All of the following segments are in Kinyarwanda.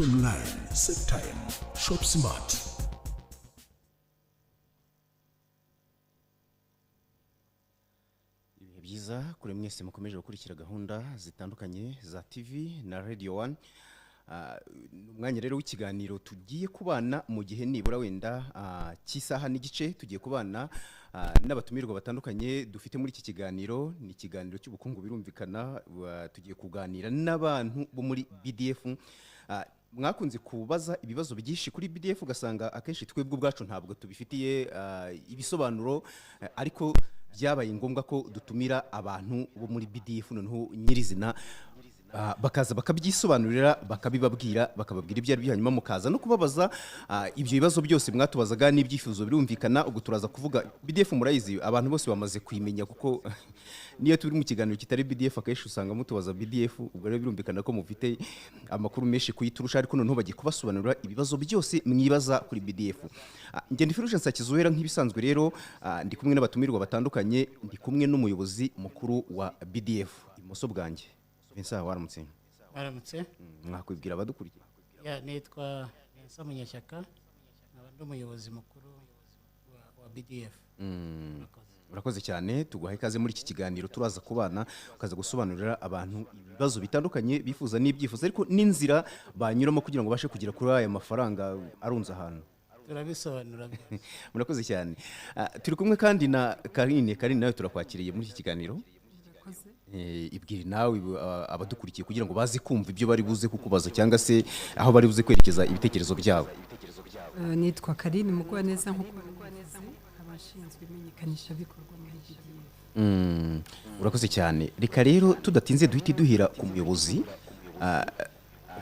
online, save time, shop smart. Ibihe byiza kuri mwese mukomeje gukurikira gahunda zitandukanye za TV na Radio 1. Umwanya rero w'ikiganiro tugiye kubana mu gihe nibura wenda cy'isaha n'igice tugiye kubana n'abatumirwa batandukanye dufite muri iki kiganiro. Ni ikiganiro cy'ubukungu birumvikana, tugiye kuganira n'abantu bo muri BDF. Mwakunze kubaza ibibazo byinshi kuri BDF ugasanga akenshi twebwe ubwacu ntabwo tubifitiye ibisobanuro, ariko byabaye ngombwa ko dutumira abantu bo muri BDF noneho nyirizina bakaza bakabyisobanurira, bakabibabwira, bakababwira ibyo ari byo, hanyuma mukaza no kubabaza ibyo bibazo byose mwatubazaga n'ibyifuzo birumvikana. Ubwo turaza kuvuga BDF, murayizi abantu bose bamaze kuyimenya, kuko niyo turi mu kiganiro kitari BDF akenshi usanga mutubaza BDF. Ubwo rero birumvikana ko mufite amakuru menshi kuyiturusha, ariko noneho bagiye kubasobanurira ibibazo byose mwibaza kuri BDF. Nge ndi Fulgence Kizuhera nk'ibisanzwe rero, ndi kumwe n'abatumirwa batandukanye, ndi kumwe n'umuyobozi mukuru wa BDF imoso bwanjye. Vincent, waramutse? Waramutse. Mwakwibwira abadukurikiye? Nitwa Vincent Munyeshyaka, ndi umuyobozi mukuru wa BDF. Urakoze cyane, tuguhaye ikaze muri iki kiganiro. Turaza kubana ukaza gusobanurira abantu ibibazo bitandukanye bifuza n'ibyifuzo, ariko n'inzira banyuramo kugira ngo bashe kugira kuri aya mafaranga arunze ahantu. Turabisobanura. Murakoze cyane. Turi kumwe kandi na Karine. Karine, nawe turakwakiriye muri iki kiganiro. Ibwire nawe abadukurikiye kugira ngo bazi kumva ibyo bari buze kukubaza cyangwa se aho bari buze kwerekeza ibitekerezo byabo. Nitwa Karine Mugwaneza, nkuko abashinzwe imenyekanisha bikorwa muri BDF. Urakoze cyane. Reka rero tudatinze duhite duhira ku muyobozi.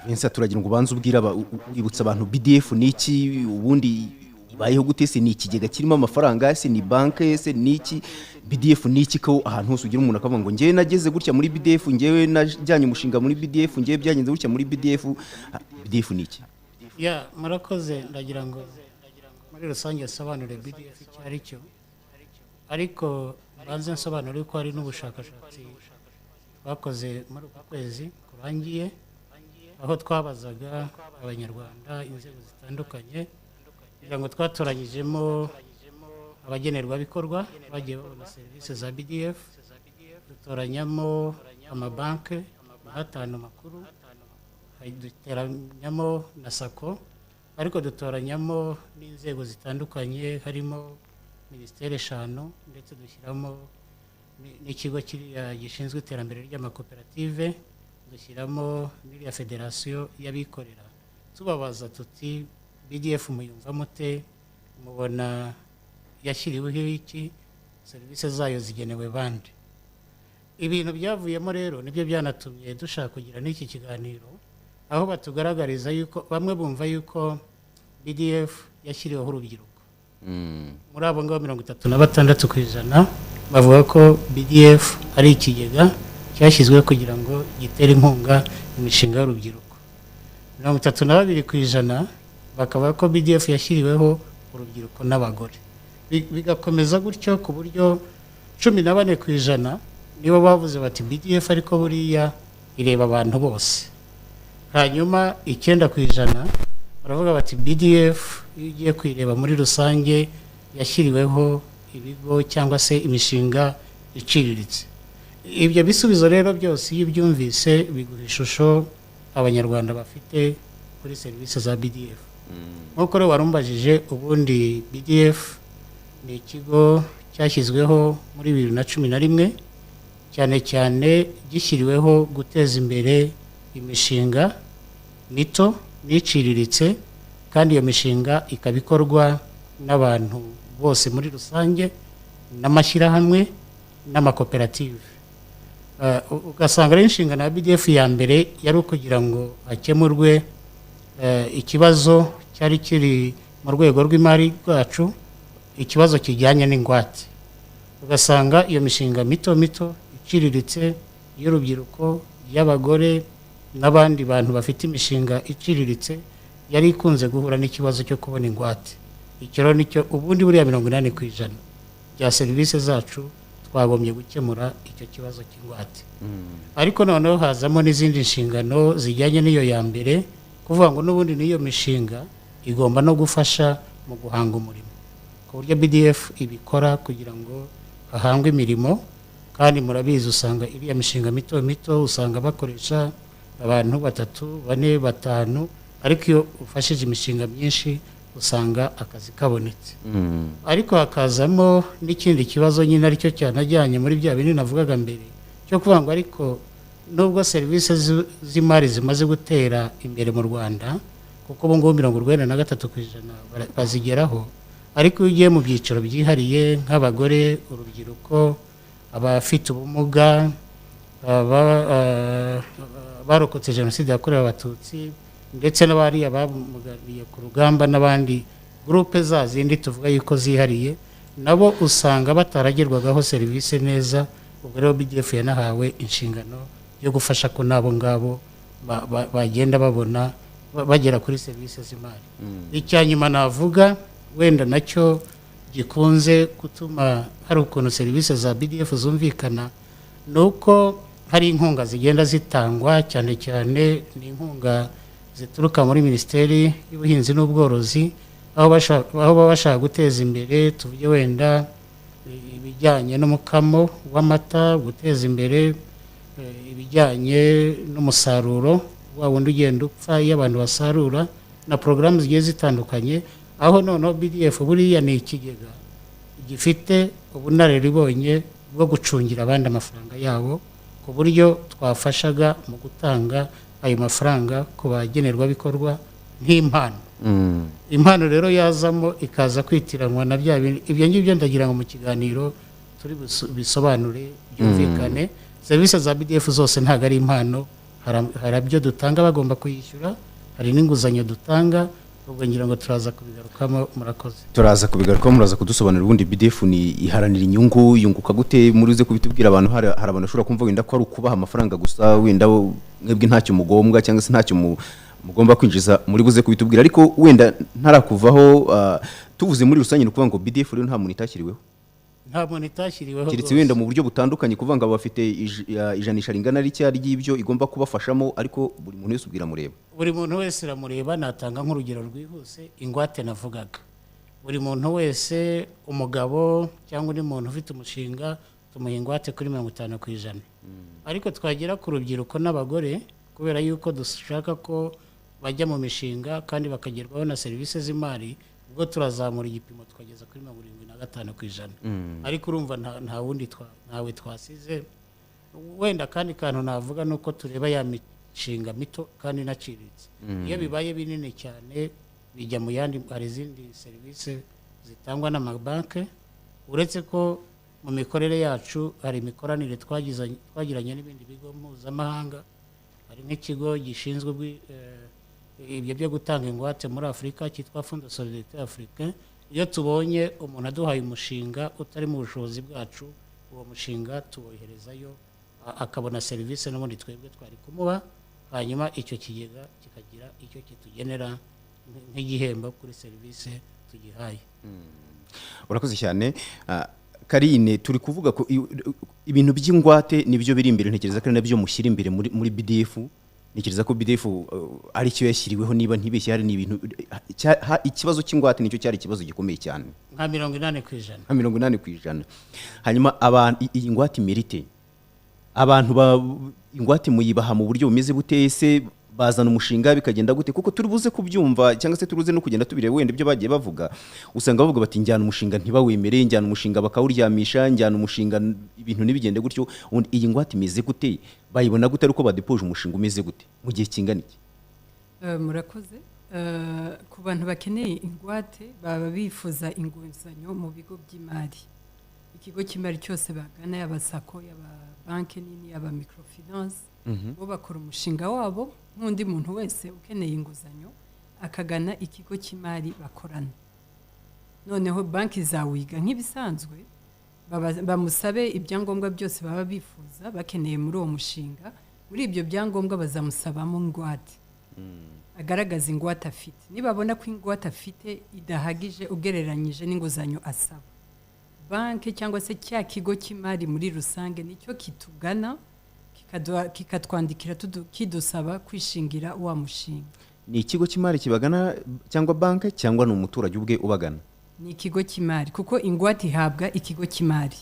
Vincent, turagira ngo banze ubwira ubibutsa abantu BDF niki, ubundi ibayeho gute, se ni ikigega kirimo amafaranga, se ni banke, se niki? BDF niki ko ahantu hose ugira umuntu akavuga ngo ngewe nageze gutya muri BDF, ngewe najyanye umushinga muri BDF, ngewe byagenze gutya muri BDF. BDF niki? Murakoze. Ndagira ngo muri rusange asobanure BDF icyo ari cyo, ariko banze nsobanure ko hari n'ubushakashatsi twakoze muri uku kwezi kurangiye, aho twabazaga abanyarwanda inzego zitandukanye kugira ngo twatoranyijemo abagenerwabikorwa bagiye babona serivisi za BDF. Dutoranyamo amabanke 5 makuru, dutoranyamo na sako, ariko dutoranyamo n'inzego zitandukanye, harimo ministeri 5, ndetse dushyiramo n'ikigo gishinzwe iterambere ry'amakoperative, dushyiramo n'iriya federasiyo y'abikorera. Tubabaza tuti BDF muyumva mute, mubona yashyiriweho iki, serivisi zayo zigenewe bande? Ibintu byavuyemo rero nibyo byanatumye dushaka kugira n'iki kiganiro, aho batugaragariza yuko bamwe bumva yuko BDF yashyiriweho urubyiruko. Muri abo ngabo 36% bavuga ko BDF ari ikigega cyashyizweho kugira ngo gitere inkunga imishinga y'urubyiruko. 32% bakaba ko BDF yashyiriweho urubyiruko n'abagore. Bigakomeza gutyo ku buryo 14% nibo bavuze bati BDF ariko buriya ireba abantu bose. Hanyuma 9% baravuga bati BDF iyo ugiye kwireba muri rusange yashyiriweho ibigo cyangwa se imishinga iciriritse. Ibyo bisubizo rero byose iyo byumvise biguha ishusho abanyarwanda bafite kuri serivisi za BDF. Nkuko rero warumbajije, ubundi BDF ni ikigo cyashyizweho muri 2011, cyane cyane gishyiriweho guteza imbere imishinga mito n'iciriritse, kandi iyo mishinga ikabikorwa n'abantu bose muri rusange, n'amashyirahamwe n'amakoperative. Ugasanga ari inshingano ya BDF ya mbere yari ukugira ngo hakemurwe ikibazo cyari kiri mu rwego rw'imari rwacu, ikibazo kijyanye n'ingwate. Ugasanga iyo mishinga mito iciriritse y'urubyiruko, y'abagore n'abandi bantu bafite imishinga iciriritse yari ikunze guhura n'ikibazo cyo kubona ingwate. Icyo rero nicyo ubundi buriya 80% bya serivisi zacu twagombye gukemura icyo kibazo cy'ingwate. Ariko noneho hazamo n'izindi nshingano zijyanye n'iyo ya mbere kuvuga ngo n'ubundi n'iyo mishinga igomba no gufasha mu guhanga umurimo ku buryo BDF ibikora kugira ngo hahangwe imirimo. Kandi murabizi usanga iriya mishinga mito usanga bakoresha abantu 3, 4, 5, ariko iyo ufashije imishinga myinshi usanga akazi kabonetse. Ariko hakazamo n'ikindi kibazo nyine aricyo cyanajyanye muri bya bindi navugaga mbere cyo kuvuga ngo ariko nubwo serivisi z'imari zimaze gutera imbere mu Rwanda kuko ubu ngubu 93% bazigeraho, ariko iyo ugiye mu byiciro byihariye nk'abagore, urubyiruko, abafite ubumuga, barokotse jenoside yakorewe abatutsi ndetse n'abari abamugariye ku rugamba n'abandi groupe zazindi tuvuga yuko zihariye, nabo usanga bataragerwagaho serivisi neza. Ubwo rero BDF yanahawe inshingano yo gufasha ko nabo ngabo bagenda babona bagera kuri serivisi z'imari. Icyanyuma navuga wenda nacyo gikunze gutuma hari ukuntu serivisi za BDF zumvikana nuko hari inkunga zigenda zitangwa, cyane cyane ni inkunga zituruka muri Minisiteri y'Ubuhinzi n'Ubworozi, aho baba bashaka guteza imbere tuvuge wenda ibijyanye n'umukamo w'amata, guteza imbere ibijyanye n'umusaruro wa wundi ugenda upfa iyo abantu basarura, na porogaramu zigiye zitandukanye. Aho noneho BDF buriya ni ikigega gifite ubunararibonye bwo gucungira abandi amafaranga yabo, ku buryo twafashaga mu gutanga ayo mafaranga ku bagenerwabikorwa nk'impano. Impano rero yazamo ikaza kwitiranwa na bya ibyo ngibyo ndagira ngo mu kiganiro turi bisobanure byumvikane. Serivisi za BDF zose ntago ari impano, hari ibyo dutanga bagomba kuyishyura, hari n'inguzanyo dutanga. Ubwo ngira ngo turaza kubigarukamo. Murakoze. Turaza kubigarukamo, muraza kudusobanurira ubundi BDF ni iharanira inyungu, yunguka gute? Murize kubitubwira abantu, hari abantu bashobora kumva wenda ko ari ukubaha amafaranga gusa, wenda mwebwe ntacyo mugombwa cyangwa se ntacyo mugomba kwinjiza, muri buze kubitubwira. Ariko wenda ntarakuvaho, tuvuze muri rusange ni ukuvuga ngo BDF rero nta muntu itashyiriweho, nta muntu itashyiriweho, kiretse wenda mu buryo butandukanye kuvuga ngo bafite ijanisha ringana ry'ibyo igomba kubafashamo, ariko buri muntu wese ubwira mureba, buri muntu wese ramureba. Natanga nk'urugero rwihuse, ingwate navugaga, buri muntu wese, umugabo cyangwa undi muntu ufite umushinga tumuha ingwate kuri 50%. Ariko twagera ku rubyiruko n'abagore, kubera yuko dushaka ko bajya mu mishinga kandi bakagerwaho na serivisi z'imari, ubwo turazamura igipimo twageza kuri 75%. Ariko urumva nta wundi ntawe twasize. Wenda kandi kantu navuga nuko tureba ya mishinga mito kandi naciriritse. Iyo bibaye binini cyane bijya mu yandi, hari izindi serivisi zitangwa n'amabanke. Uretse ko mu mikorere yacu hari imikoranire twagiranye n'ibindi bigo mpuzamahanga, hari nk'ikigo gishinzwe ibyo byo gutanga ingwate muri Afurika cyitwa Fond de Solidarité Africain. Iyo tubonye umuntu aduhaye umushinga utari mu bushobozi bwacu, uwo mushinga tuwoherezayo akabona serivisi n'ubundi twebwe twari kumuha, hanyuma icyo kigega kikagira icyo kitugenera nk'igihembo kuri serivisi tugihaye. Urakoze cyane. Karine, turi kuvuga ko ibintu by'ingwate nibyo biri imbere, ntekereza ko nabyo mushyira imbere muri BDF. Ntekereza ko BDF ari cyo yashyiriweho, niba ntibeshye hari n'ibintu ikibazo cy'ingwate nicyo cyari ikibazo gikomeye cyane, nka 80%. 80%. Hanyuma abantu iyi ngwate merite, abantu ingwate muyibaha mu buryo bumeze buteye se, bazana umushinga bikagenda gute? Kuko turi buze kubyumva cyangwa se turuze no kugenda tubire wenda ibyo bagiye bavuga, usanga bavuga bati njyana umushinga ntibawemere, njyana umushinga bakawuryamisha, njyana umushinga ibintu nibigende gutyo. Iyi ngwate imeze gute? Bayibona gute ariko badepoje umushinga umeze gute mu gihe kingana iki? Murakoze. Ku bantu bakeneye ingwate baba bifuza inguzanyo mu bigo by'imari. Ikigo cy'imari cyose bagana, yaba sako, yaba banki nini, yaba microfinance, bo bakora umushinga wabo nk'undi muntu wese ukeneye inguzanyo akagana ikigo cy'imari bakorana. Noneho banki zawiga nk'ibisanzwe, bamusabe ibyangombwa byose baba bifuza bakeneye muri uwo mushinga. Muri ibyo byangombwa bazamusabamo ingwate, agaragaza ingwate afite. Nibabona ko ingwate afite idahagije ugereranyije n'inguzanyo asaba, banki cyangwa se cya kigo cy'imari muri rusange nicyo kitugana kikatwandikira kidusaba kwishingira wa mushinga. ni ikigo cy'imari kibagana cyangwa banke cyangwa ni umuturage ubwe ubagana? ni ikigo cy'imari kuko ingwate ihabwa ikigo cy'imari.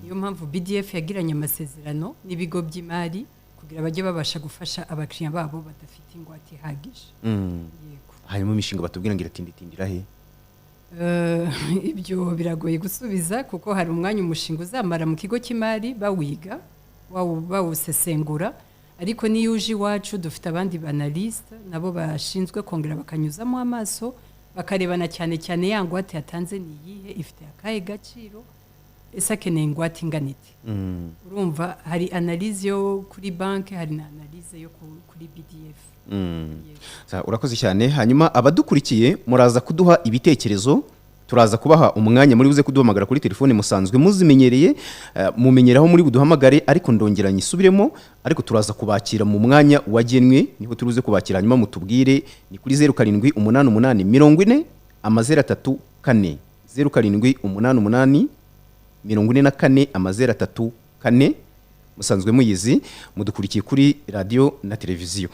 Niyo mpamvu BDF yagiranye amasezerano n'ibigo by'imari kugira bajye babasha gufasha abakiriya babo badafite ingwate ihagije. Yego. Hanyuma imishinga batubwira ngo iratinditindira he? Ibyo biragoye gusubiza kuko hari umwanya umushinga uzamara mu kigo cy'imari bawiga bawusesengura, ariko niyo uje iwacu dufite abandi banaliste nabo bashinzwe kongera bakanyuzamo amaso bakarebana cyane cyane ya ngwate yatanze ni iyihe, ifite akahe gaciro, ese akeneye ingwate inganite. Urumva hari analyse yo kuri banke, hari na analyse yo kuri BDF. Urakoze cyane. Hanyuma abadukurikiye muraza kuduha ibitekerezo, turaza kubaha umwanya muri buze kuduhamagara kuri telefone musanzwe muzimenyereye, mumenyeraho muri buduhamagare, ariko ndongeranye isubiremo, ariko turaza kubakira mu mwanya wagenwe, niho turuze kubakira. Hanyuma mutubwire ni kuri 0788 40 34 0788 44 34 musanzwe muyizi, mudukurikiye kuri radio na televiziyo.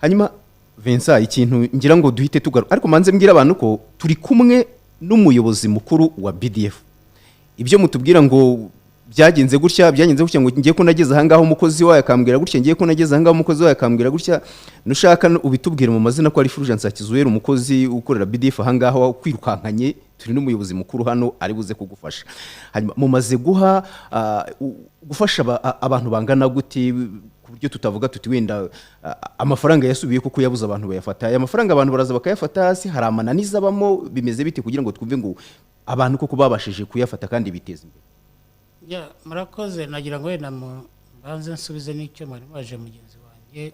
Hanyuma Vincent, ikintu ngira ngo duhite tugaruka, ariko manze mbwira abantu ko turi kumwe n'umuyobozi mukuru wa BDF. Ibyo mutubwira ngo byagenze gutya ngo ngiye ko nageze aha ngaho umukozi wayo akambwira gutya, ngiye ko nageze aha ngaho umukozi wayo akambwira gutya, nushaka ubitubwire mu mazina ko ari Fulgence Akizuwera, umukozi ukorera BDF aha ngaho kwirukankanye, turi n'umuyobozi mukuru hano ari buze kugufasha. Hanyuma mumaze gufasha abantu bangana gute buryo tutavuga tuti wenda amafaranga yasubiye kuko yabuze abantu bayafata? Aya mafaranga abantu baraza bakayafata hasi, hari amananiza abamo, bimeze bite kugira ngo twumve ngo abantu koko babashije kuyafata kandi biteza imbere? Murakoze. Nagira ngo wenda mbanze nsubize n'icyo mwari waje mugenzi wanjye,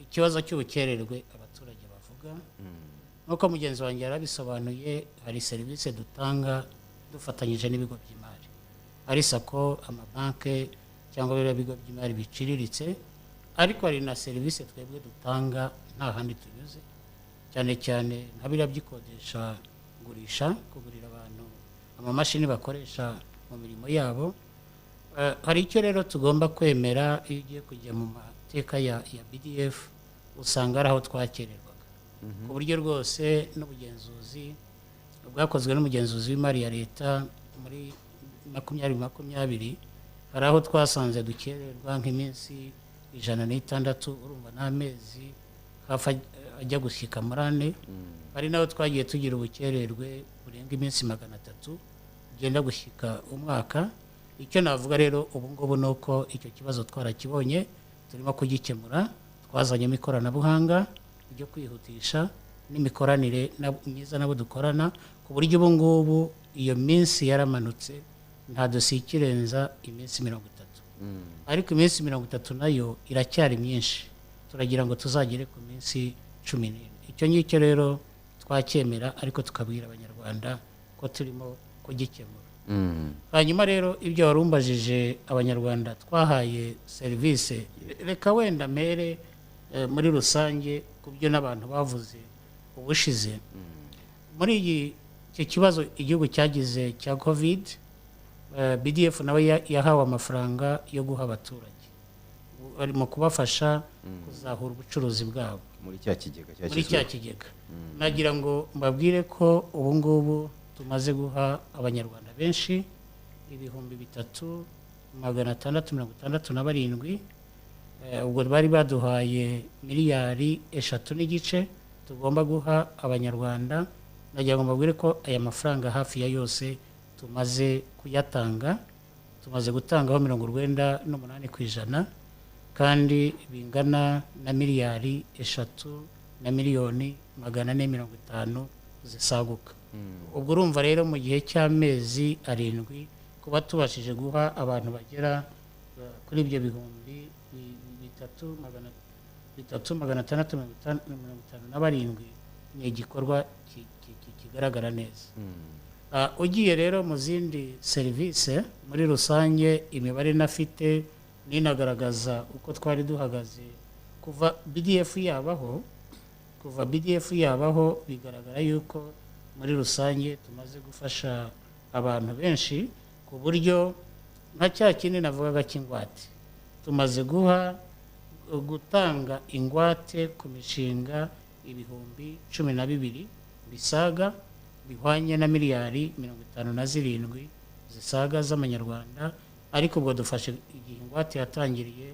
ikibazo cy'ubukererwe abaturage bavuga. Nuko mugenzi wanjye yarabisobanuye, hari serivisi dutanga dufatanyije n'ibigo by'imari, ari sako, amabanke cyangwa ibigo by'imari biciriritse, ariko hari na serivisi twebwe dutanga nta handi tunyuze, cyane cyane nka biriya by'ikodesha gurisha, kugurira abantu amamashini bakoresha mu mirimo yabo. Hari icyo rero tugomba kwemera, iyo ugiye kujya mu mateka ya BDF usanga ari aho twakererwaga, ku buryo rwose n'ubugenzuzi bwakozwe n'umugenzuzi w'imari ya leta muri 2020 hari aho twasanze dukererwa nk'iminsi 106, urumva n'amezi hafi ajya gushyika muri 4. Hari naho twagiye tugira ubukererwe burenga iminsi 300 ugenda gushyika umwaka. Icyo navuga rero ubu ngubu nuko icyo kibazo twarakibonye, turimo kugikemura, twazanyemo ikoranabuhanga ryo kwihutisha n'imikoranire myiza nabo dukorana, ku buryo ubu ngubu iyo minsi yaramanutse, nta dosiye ikirenza iminsi 30. Ariko iminsi 30 nayo iracyari myinshi, turagira ngo tuzagere ku minsi 14. Icyo ngicyo rero twacyemera, ariko tukabwira abanyarwanda ko turimo kugikemura. Hanyuma rero ibyo warumbajije abanyarwanda twahaye serivisi, reka wenda mere muri rusange ku byo n'abantu bavuze ubushize. Muri iki kibazo igihugu cyagize cya COVID, BDF nawe yahawe amafaranga yo guha abaturage, barimo kubafasha kuzahura ubucuruzi bwabo muri cya kigega. Nagira ngo mbabwire ko ubu ngubu tumaze guha abanyarwanda benshi 3667. Ubwo bari baduhaye miliyari 3.5 tugomba guha abanyarwanda. Nagira ngo mbabwire ko aya mafaranga hafi ya yose tumaze kuyatanga, tumaze gutangaho 98%, kandi bingana na miliyari 3,450,000 zisaguka. Ubwo urumva rero mu gihe cy'amezi 7 kuba tubashije guha abantu bagera kuri ibyo bihumbi 3,657 ni igikorwa kigaragara neza. Ugiye rero mu zindi serivisi muri rusange, imibare nafite ninagaragaza uko twari duhagaze kuva BDF yabaho, bigaragara yuko muri rusange tumaze gufasha abantu benshi, ku buryo nka cya kindi navugaga cy'ingwate, tumaze gutanga ingwate ku mishinga ibihumbi 12 bisaga bihwanye na miliyari 57 zisaga z'amanyarwanda, ariko ubwo dufashe igihe ingwate yatangiriye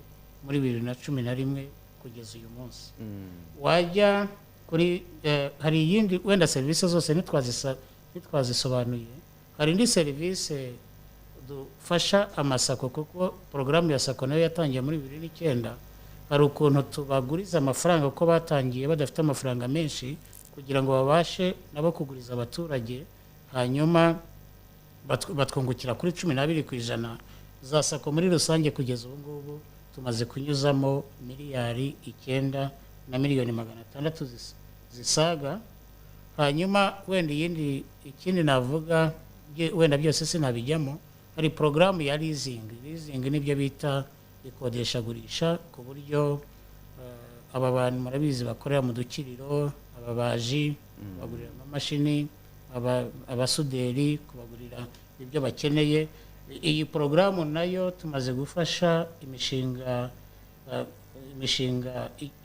muri 2011 kugeza uyu munsi. Wajya kuri hari yindi wenda service zose nitwazisobanuye. Hari indi service dufasha amasako, kuko programu ya sako nayo yatangiye muri 2009. Hari ukuntu tubaguriza amafaranga uko batangiye badafite amafaranga menshi, kugira ngo babashe nabo kuguriza abaturage, hanyuma batwungukira kuri 12% za sako. Muri rusange kugeza ubu ngubu tumaze kunyuzamo miliyari 9 na miliyoni 600 zisaga. Hanyuma wenda ikindi navuga wenda byose sinabijyamo, hari programu ya leasing nibyo bita ikodesha gurisha, ku buryo aba bantu murabizi bakorera mu dukiriro, ababaji bagurira amamashini, abasuderi kubagurira ibyo bakeneye. Iyi programu nayo tumaze gufasha imishinga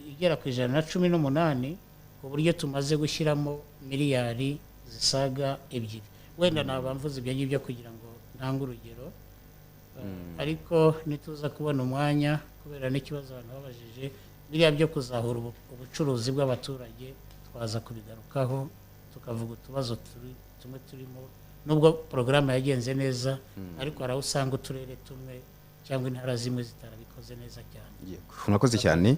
igera ku 118, ku buryo tumaze gushyiramo miliyari zisaga 2. Wenda nabamvuze ibyo ngibyo kugira ngo ntange urugero, ariko nituza kubona umwanya kubera n'ikibazo abantu babajije biriya byo kuzahura ubucuruzi bw'abaturage, twaza kubigarukaho tukavuga utubazo tumwe turimo. Nubwo programu yagenze neza, ariko hari aho usanga uturere tumwe cyangwa intara zimwe zitarabikoze neza cyane. Mwakoze cyane.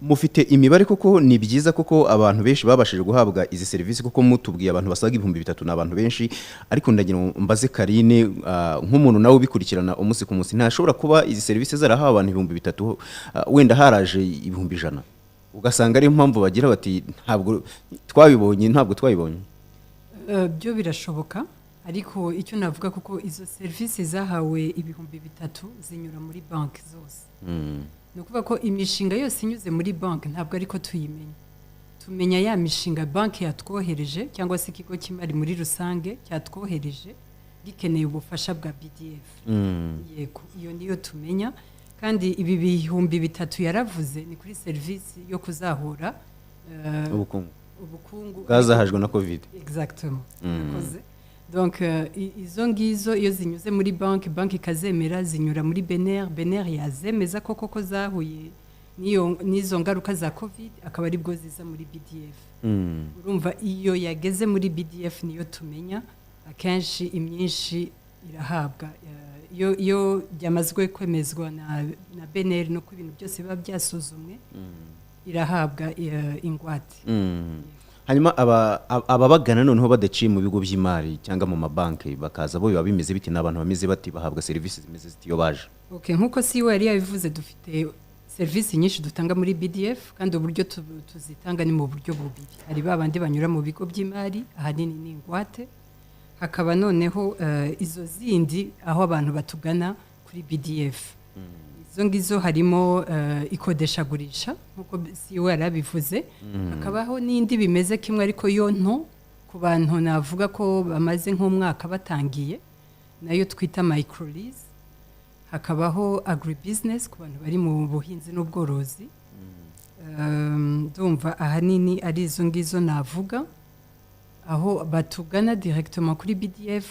Mufite imibare kuko ni byiza, kuko abantu benshi babashije guhabwa izi serivisi, kuko mutubwiye abantu basaga 3,000 n'abantu benshi. Ariko ndagira mbaze Karine, nk'umuntu nawe ubikurikirana umunsi ku munsi, ntashobora kuba izi serivisi zarahawe abantu 3,000, wenda haraje 100,000, ugasanga ari impamvu bagira bati ntabwo twabibonye. Byo birashoboka, ariko icyo navuga kuko izo serivisi zahawe 3,000 zinyura muri banki zose. Ni ukuvuga ko imishinga yose inyuze muri banki ntabwo ariko tuyimenya. Tumenya ya mishinga banki yatwohereje cyangwa se ikigo cy'imari muri rusange cyatwohereje gikeneye ubufasha bwa BDF. Yego, iyo niyo tumenya. Kandi ibi 3,000 yaravuze ni kuri serivisi yo kuzahura ubukungu bwazahajwe na covid. Exactement. Donc izo ngizo iyo zinyuze muri banki ikazemera, zinyura muri BNR yazemeza koko zahuye n'izo ngaruka za covid, akaba ari bwo ziza muri BDF. Urumva iyo yageze muri BDF niyo tumenya akenshi imyinshi irahabwa. Iyo byamazwe kwemezwa na BNR no ku bintu byose biba byasuzumwe, irahabwa ingwate. Hanyuma ababagana noneho badaciye mu bigo by'imari cyangwa mu mabanki bakaza, bo biba bimeze biti n'abantu bameze bati bahabwa serivisi zimeze zitiyo baje? Okay, nkuko CEO yari yabivuze, dufite serivisi nyinshi dutanga muri BDF, kandi uburyo tuzitanga ni mu buryo bubiri. Hari babandi banyura mu bigo by'imari, ahanini ni ingwate. Hakaba noneho izo zindi aho abantu batugana kuri BDF. Izo ngizo harimo ikodesha gurisha nkuko CEO yarabivuze. Hakabaho n'indi bimeze kimwe, ariko yo nto ku bantu navuga ko bamaze nk'umwaka batangiye, nayo twita micro lease. Hakabaho agribusiness ku bantu bari mu buhinzi n'ubworozi. Ndumva ahanini ari izo ngizo navuga, aho batugana directement kuri BDF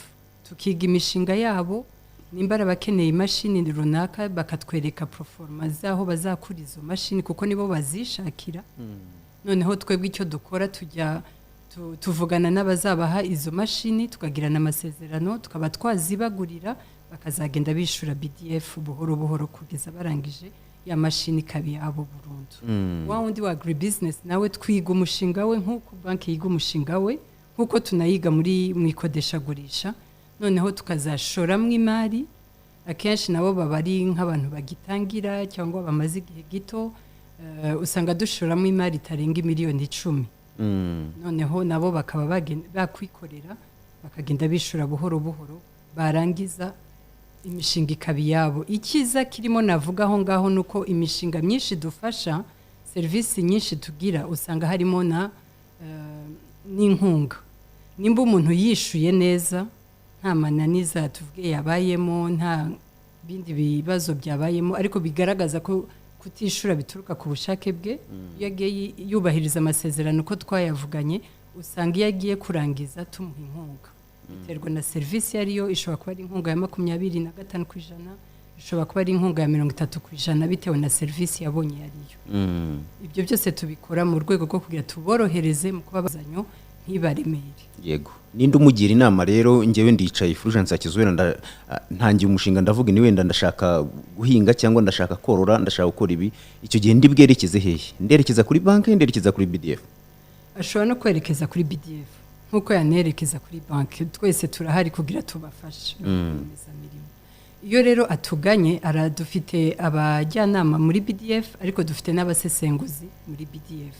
tukiga imishinga yabo. Nimbara bakeneye imashini runaka bakatwereka proforma zaho bazakura izo mashini, kuko nibo bazishakira. Noneho twebwe icyo dukora tujya tuvugana n'abazabaha izo mashini, tukagirana amasezerano, tukaba twazibagurira, bakazagenda bishura BDF buhoro buhoro kugeza barangije ya mashini kabi yabo burundu. Wa wundi wa agribusiness nawe twiga umushinga we nkuko banki yiga umushinga we, nkuko tunayiga muri mwikodesha gurisha. Noneho tukazashoramo imari, akenshi nabo babari nk'abantu bagitangira cyangwa bamaze igihe gito, usanga dushoramo imari itarenga miliyoni 10. Noneho nabo bakaba bakwikorera, bakagenda bishura buhoro buhoro, barangiza imishinga ikabi yabo. Ikiza kirimo navuga aho ngaho nuko imishinga myinshi dufasha, service nyinshi tugira, usanga harimo n'inkunga. Nimba umuntu yishuye neza, nta mananiza tuvuge yabayemo, nta bindi bibazo byabayemo, ariko bigaragaza ko kutishura bituruka ku bushake bwe iyo agiye yubahiriza amasezerano uko twayavuganye usanga iyo agiye kurangiza tumuha inkunga biterwa na serivisi ariyo ishobora kuba ari inkunga ya 25%, ishobora kuba ari inkunga ya 30% bitewe na serivisi yabonye yariyo. Ibyo byose tubikora mu rwego rwo kugira tuborohereze mu kubabazanyo ntibaremere. Yego ninde umugira inama rero ngewe ndicaye Fulgence Hakizwera ntangiye umushinga ndavuga ni wenda ndashaka guhinga cyangwa ndashaka korora ndashaka gukora ibi icyo gihe ndi bwerekeze hehe nderekeza kuri banki nderekeza kuri BDF ashobora no kwerekeza kuri BDF nkuko yanerekeza kuri banki twese turahari kugira tubafashe iyo rero atuganye aradufite abajyanama muri BDF ariko dufite n'abasesenguzi muri BDF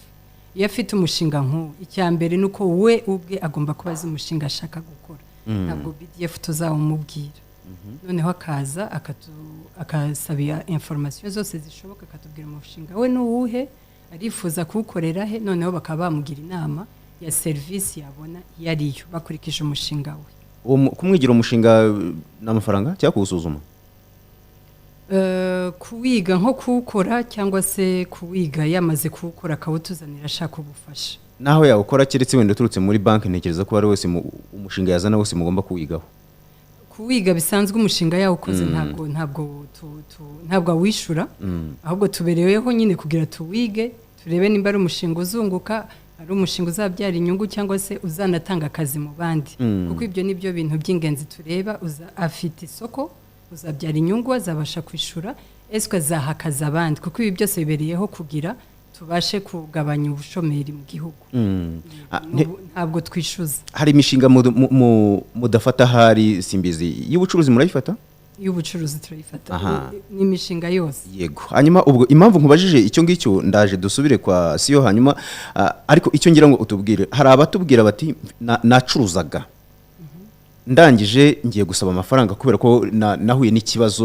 iyo afite umushinga nk'uwo icyambere nuko we ubwe agomba kubaza umushinga ashaka gukora ntabwo BDF tuzawumubwira noneho akaza akasabira information zose zishoboka akatubwira umushinga we n'uwuhe arifuza kuwukorera he noneho bakaba bamugira inama ya service yabona yariyo bakurikije umushinga we kumwigira umushinga n'amafaranga cyangwa kuwusuzuma kuwiga nko kuwukora cyangwa se kuwiga yamaze kuwukora akawutuzanira ashaka ubufasha naho yawukora keretse wenda turutse muri banki ntekereza ko ari wese umushinga yazana wose mugomba kuwigaho kuwiga bisanzwe umushinga yawukoze ntabwo awishura ahubwo tubereyeho nyine kugira tuwige turebe nimba ari umushinga uzunguka ari umushinga uzabyara inyungu cyangwa se uzanatanga akazi mu bandi kuko ibyo nibyo bintu by'ingenzi tureba afite isoko uzabyara inyungu azabasha kwishura eswe azahakaza abandi kuko ibi byose bibereyeho kugira tubashe kugabanya ubushomeri mu gihugu ntabwo twishuza hari imishinga mudafata hari simbizi y'ubucuruzi murayifata y'ubucuruzi turayifata ni imishinga yose yego hanyuma ubwo impamvu nkubajije icyo ngicyo ndaje dusubire kwa siyo hanyuma ariko icyo ngira ngo utubwire hari abatubwira bati nacuruzaga ndangije ngiye gusaba amafaranga kubera ko nahuye n'ikibazo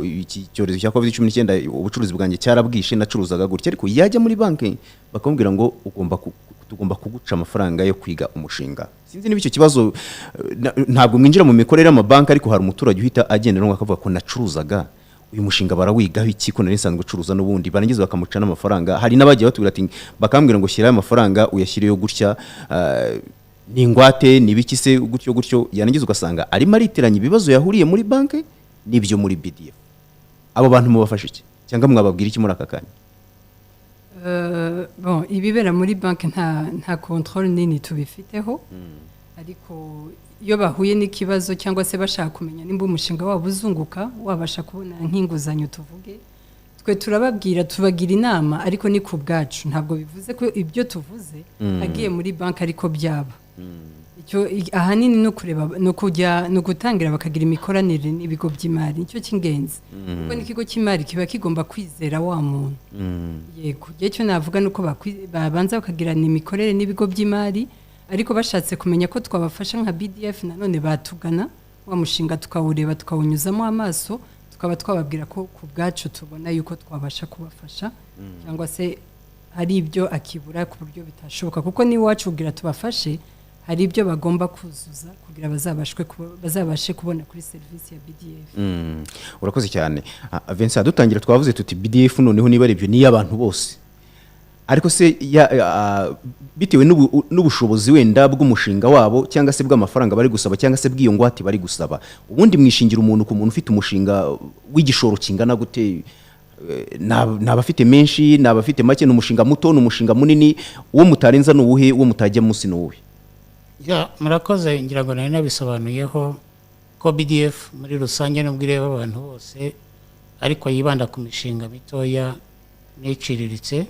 iki cyorezo cya COVID-19 ubucuruzi bwanjye cyarabwishe nacuruzaga gutya ariko yajya muri banki bakamubwira ngo tugomba kuguca amafaranga yo kwiga umushinga sinzi niba icyo kibazo ntabwo mwinjira mu mikorere y'amabanki ariko hari umuturage uhita agenda no akavuga ko nacuruzaga uyu mushinga barawigaho iki ko nari nsanzwe gucuruza n'ubundi barangiza bakamuca n'amafaranga hari n'abagiye batubwira ati bakambwira ngo shyira amafaranga uyashyireyo gutya ni ingwate nibiki se gutyo yarangiza ugasanga arimo ariteranya ibibazo yahuriye muri banki n'ibyo muri BDF abo bantu mubafasha iki cyangwa mwababwira iki muri aka kanya ibibera muri banki nta control nini tubifiteho ariko iyo bahuye n'ikibazo cyangwa se bashaka kumenya nimba umushinga wabo uzunguka wabasha kubona nk'inguzanyo tuvuge twe turababwira tubagira inama ariko ni ku bwacu ntabwo bivuze ko ibyo tuvuze agiye muri banki ariko byaba icyo ahanini no kureba no gutangira bakagira imikoranire n'ibigo by'imari nicyo cy'ingenzi kuko n'ikigo cy'imari kiba kigomba kwizera wa muntu yego cyo navuga nuko babanza bakagirana imikorere n'ibigo by'imari ariko bashatse kumenya ko twabafasha nka BDF nanone batugana wa mushinga tukawureba tukawunyuzamo amaso tukaba twababwira ko ku bwacu tubona yuko twabasha kubafasha cyangwa se hari ibyo akibura ku buryo bitashoboka kuko n'iwacu ubwira tubafashe hari ibyo bagomba kuzuza kugira bazabashe kubona kuri serivisi ya BDF. Urakoze cyane. Vincent dutangira twavuze tuti BDF noneho niba ari byo ni y'abantu bose. Ariko se bitewe n'ubushobozi wenda bw'umushinga wabo cyangwa se bw'amafaranga bari gusaba cyangwa se bw'iyo ngwate bari gusaba ubundi mwishingira umuntu ku muntu ufite umushinga w'igishoro kingana gute nabafite menshi nabafite make n'umushinga muto n'umushinga munini uwo mutarenza n'uwuhe uwo mutajya munsi n'uwuhe murakoze ngira ngo nari nabisobanuyeho ko BDF muri rusange nubwo ireba abantu bose ariko yibanda ku mishinga mitoya n'iciriritse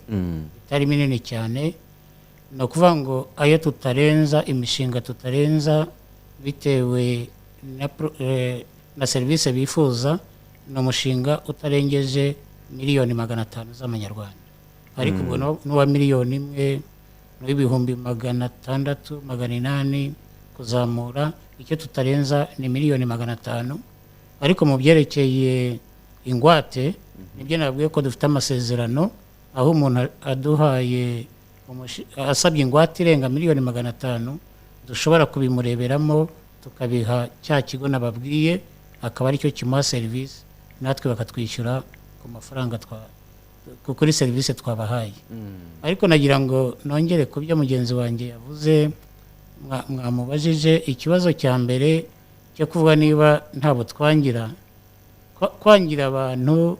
itari minini cyane no kuvuga ngo ayo tutarenza imishinga tutarenza bitewe na service bifuza no mushinga utarengeje miliyoni 500 z'amanyarwanda ariko ubwo n'uwa miliyoni 1 n'ibihumbi 600 800 kuzamura icyo tutarenza ni miliyoni 500 ariko mu byerekeye ingwate nibyo nabwiye ko dufite amasezerano aho umuntu aduhaye asabye ingwate irenga miliyoni 500 dushobora kubimureberamo tukabiha cya kigo nababwiye akaba ari cyo kimuha service natwe bakatwishyura ku mafaranga kuri serivisi twabahaye. Ariko nagira ngo nongere ku byo mugenzi wanjye yavuze, mwamubajije ikibazo cya mbere cyo kuvuga niba ntabo twangira abantu,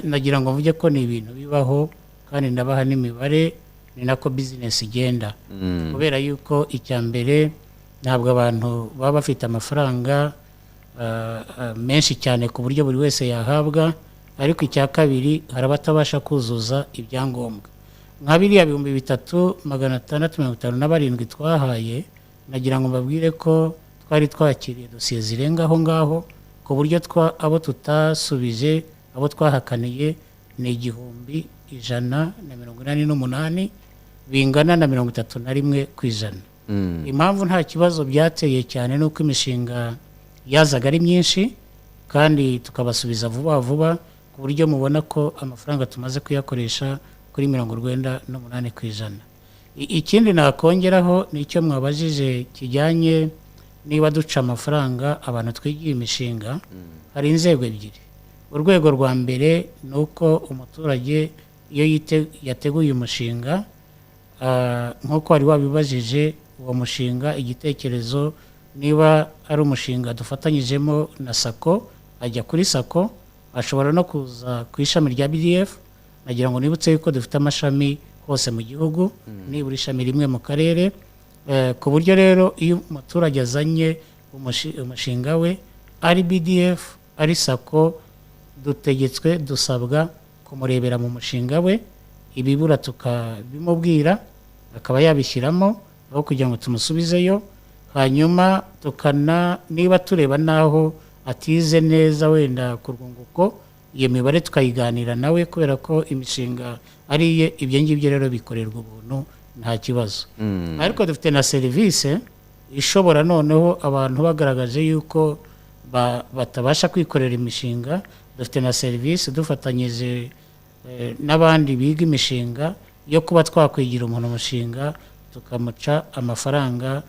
nagira ngo mvuge ko ni ibintu bibaho kandi ndabaha n'imibare, ni nako business igenda. Kubera yuko icya mbere ntabwo abantu baba bafite amafaranga menshi cyane ku buryo buri wese yahabwa, ariko icya kabiri hari abatabasha kuzuza ibyangombwa. Nka biriya 3,657 twahaye, nagira ngo mbabwire ko twari twakiriye dosiye zirenga aho ngaho, ku buryo abo tutasubije, abo twahakaniye ni 1,188, bingana na 31%. Impamvu nta kibazo byateye cyane nuko imishinga yazaga ari myinshi kandi tukabasubiza vuba vuba, ku buryo mubona ko amafaranga tumaze kuyakoresha kuri 98%. Ikindi nakongeraho ni icyo mwabajije kijyanye niba duca amafaranga abantu twigiye imishinga. Hari inzego ebyiri. Urwego rwa mbere ni uko umuturage iyo yateguye umushinga, nk'uko wari wabibajije, uwo mushinga igitekerezo niba ari umushinga dufatanyijemo na sako, ajya kuri sako, ashobora no kuza ku ishami rya BDF. Nagira ngo nibutse yuko dufite amashami hose mu gihugu, nibura ishami rimwe mu karere, ku buryo rero iyo umuturage azanye umushinga we ari BDF ari sako, dusabwa kumurebera mu mushinga we, ibibura tukabimubwira akaba yabishyiramo aho kugira ngo tumusubizeyo. Hanyuma niba tureba naho atize neza wenda ku rwunguko, iyo mibare tukayiganira nawe, kubera ko imishinga ariye, ibyo ngibyo rero bikorerwa ubuntu nta kibazo. Ariko dufite na serivisi ishobora noneho abantu bagaragaje yuko batabasha kwikorera imishinga, dufite na serivisi dufatanyije n'abandi biga imishinga yo kuba twakwigira umuntu umushinga tukamuca amafaranga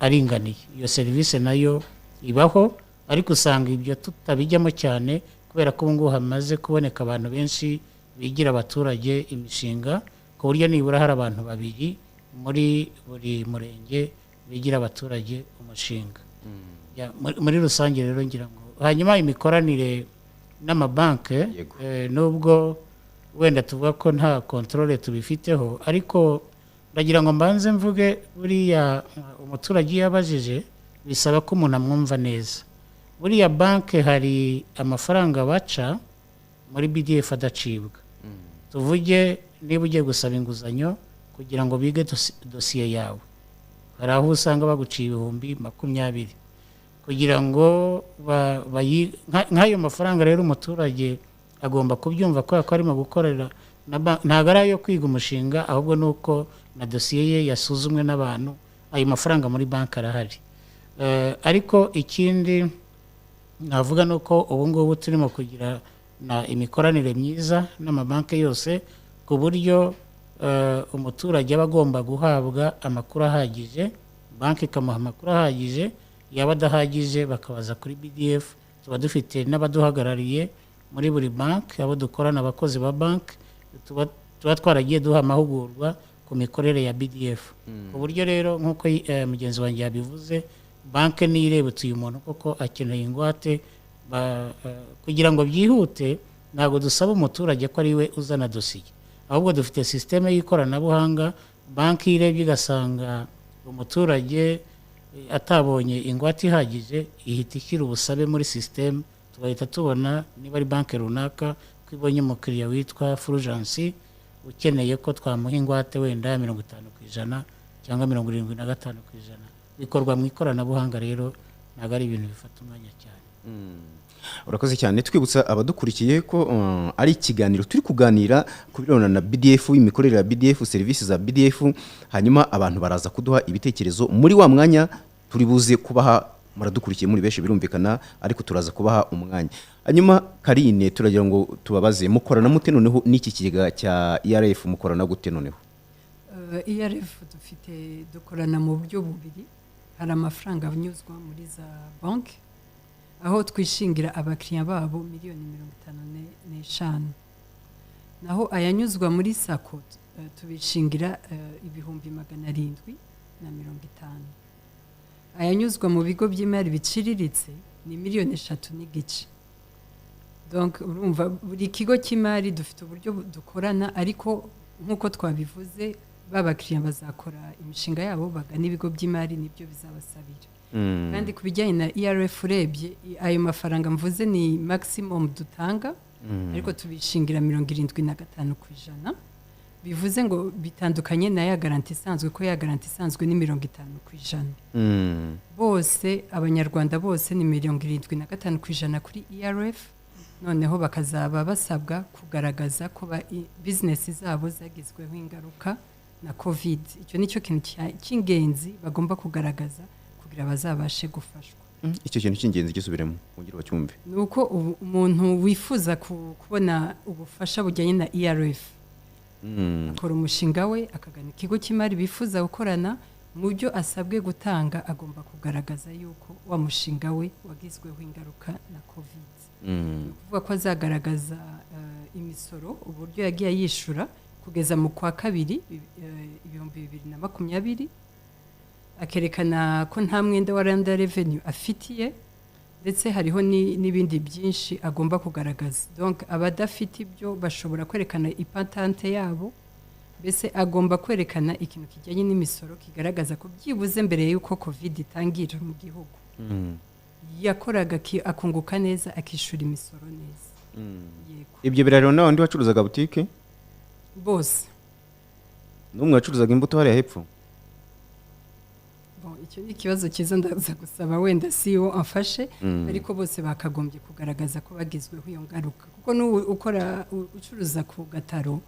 aringaniye. Iyo serivisi nayo ibaho, ariko usanga ibyo tutabijyamo cyane kubera ko ubu hamaze kuboneka abantu benshi bigira abaturage imishinga, ku buryo nibura hari abantu 2 muri buri murenge bigira abaturage umushinga. Muri rusange rero ngira ngo hanyuma imikoranire n'amabanke, nubwo wenda tuvuga ko nta controle tubifiteho, ariko ndagira ngo mbanze mvuge buriya umuturage yabajije bisaba ko umuntu amwumva neza. Buriya banke hari amafaranga baca muri BDF adacibwa. Tuvuge niba ugiye gusaba inguzanyo kugira ngo bige dosiye yawe, hari aho usanga baguciye 20,000 kugira ngo nk'ayo mafaranga. Rero umuturage agomba kubyumva ko arimo gukorera ntabwo ari ayo kwiga umushinga, ahubwo nuko na dosiye ye yasuzumwe n'abantu. Ayo mafaranga muri banki arahari. Ariko ikindi navuga nuko ubu ngubu turimo kugira na imikoranire myiza n'amabanki yose, ku buryo umuturage aba agomba guhabwa amakuru ahagije, banki ikamuha amakuru ahagije. Yaba adahagije bakabaza kuri BDF. Tuba dufite n'abaduhagarariye muri buri banki, abo dukorana, abakozi ba banki, tuba twaragiye duha amahugurwa ku mikorere ya BDF. Uburyo rero nk'uko mugenzi wanjye yabivuze, banki niyo irebutse uyu muntu koko akeneye ingwate, kugira ngo byihute. Ntabwo dusaba umuturage ko ari we uzana dosiye, ahubwo dufite systeme y'ikoranabuhanga. Banki irebye igasanga umuturage atabonye ingwate ihagije, ihita ishyira ubusabe muri systeme, tugahita tubona niba ari banki runaka ko ibonye umukiriya witwa Fulgence ukeneye ko twamuha ingwate wenda 50% cyangwa 75%. Bikorwa mu ikoranabuhanga, rero ntabwo ari ibintu bifata umwanya cyane. Urakoze cyane. Twibutsa abadukurikiye ko ari ikiganiro turi kuganira ku birona na BDF, imikorere ya BDF, serivisi za BDF. Hanyuma abantu baraza kuduha ibitekerezo muri wa mwanya turi buze kubaha. Muradukurikiye muri benshi birumvikana, ariko turaza kubaha umwanya. Hanyuma Karine, turagira ngo tubabaze, mukorana mute noneho n'iki kigega cya IRF? Mukorana gute noneho? IRF dukorana mu buryo bubiri. Hari amafaranga anyuzwa muri za banki, aho twishingira abakiriya babo 55 miliyoni. naho ayanyuzwa muri sako tubishingira ibihumbi 750. Ayanyuzwa mu bigo by'imari biciriritse ni 3 n'igice. Donc urumva buri kigo cy'imari dufite uburyo dukorana, ariko nkuko twabivuze babakiriya bazakora imishinga yabo bagana ibigo by'imari nibyo bizabasabira. Kandi kubijyanye na ERF urebye ayo mafaranga mvuze ni maximum dutanga, ariko tubishingira 75%. Bivuze ngo bitandukanye na ya garanti isanzwe, ko ya garanti isanzwe ni 50%. Bose abanyarwanda bose ni 75% kuri ERF, noneho bakazaba basabwa kugaragaza ko business zabo zagizweho ingaruka na COVID. Icyo nicyo kintu cy'ingenzi bagomba kugaragaza kugira bazabashe gufashwa. Icyo kintu cy'ingenzi gisubiremo mugira bacyumve. Nuko umuntu wifuza kubona ubufasha bujyanye na ERF akora umushinga we akagana ikigo cy'imari bifuza gukorana, mu byo asabwe gutanga agomba kugaragaza yuko wa mushinga we wagizweho ingaruka na COVID. Kuvuga ko azagaragaza imisoro, uburyo yagiye yishura kugeza mu kwa kabiri 2020, akerekana ko nta mwenda wa Rwanda Revenue afitiye, ndetse hariho n'ibindi byinshi agomba kugaragaza. Donc abadafite ibyo bashobora kwerekana ipatante yabo, mbese agomba kwerekana ikintu kijyanye n'imisoro kigaragaza ko byibuze mbere y'uko COVID itangira mu gihugu yakoraga akunguka neza, akishura imisoro neza. Yego. Ibyo birariro n'abandi bacuruzaga butike bose, n'umwe wacuruzaga imbuto hariya hepfo. Icyo ni ikibazo cyiza ndaza gusaba wenda CEO afashe, ariko bose bakagombye kugaragaza ko bagizweho iyo ngaruka, kuko ukora ucuruza ku gataro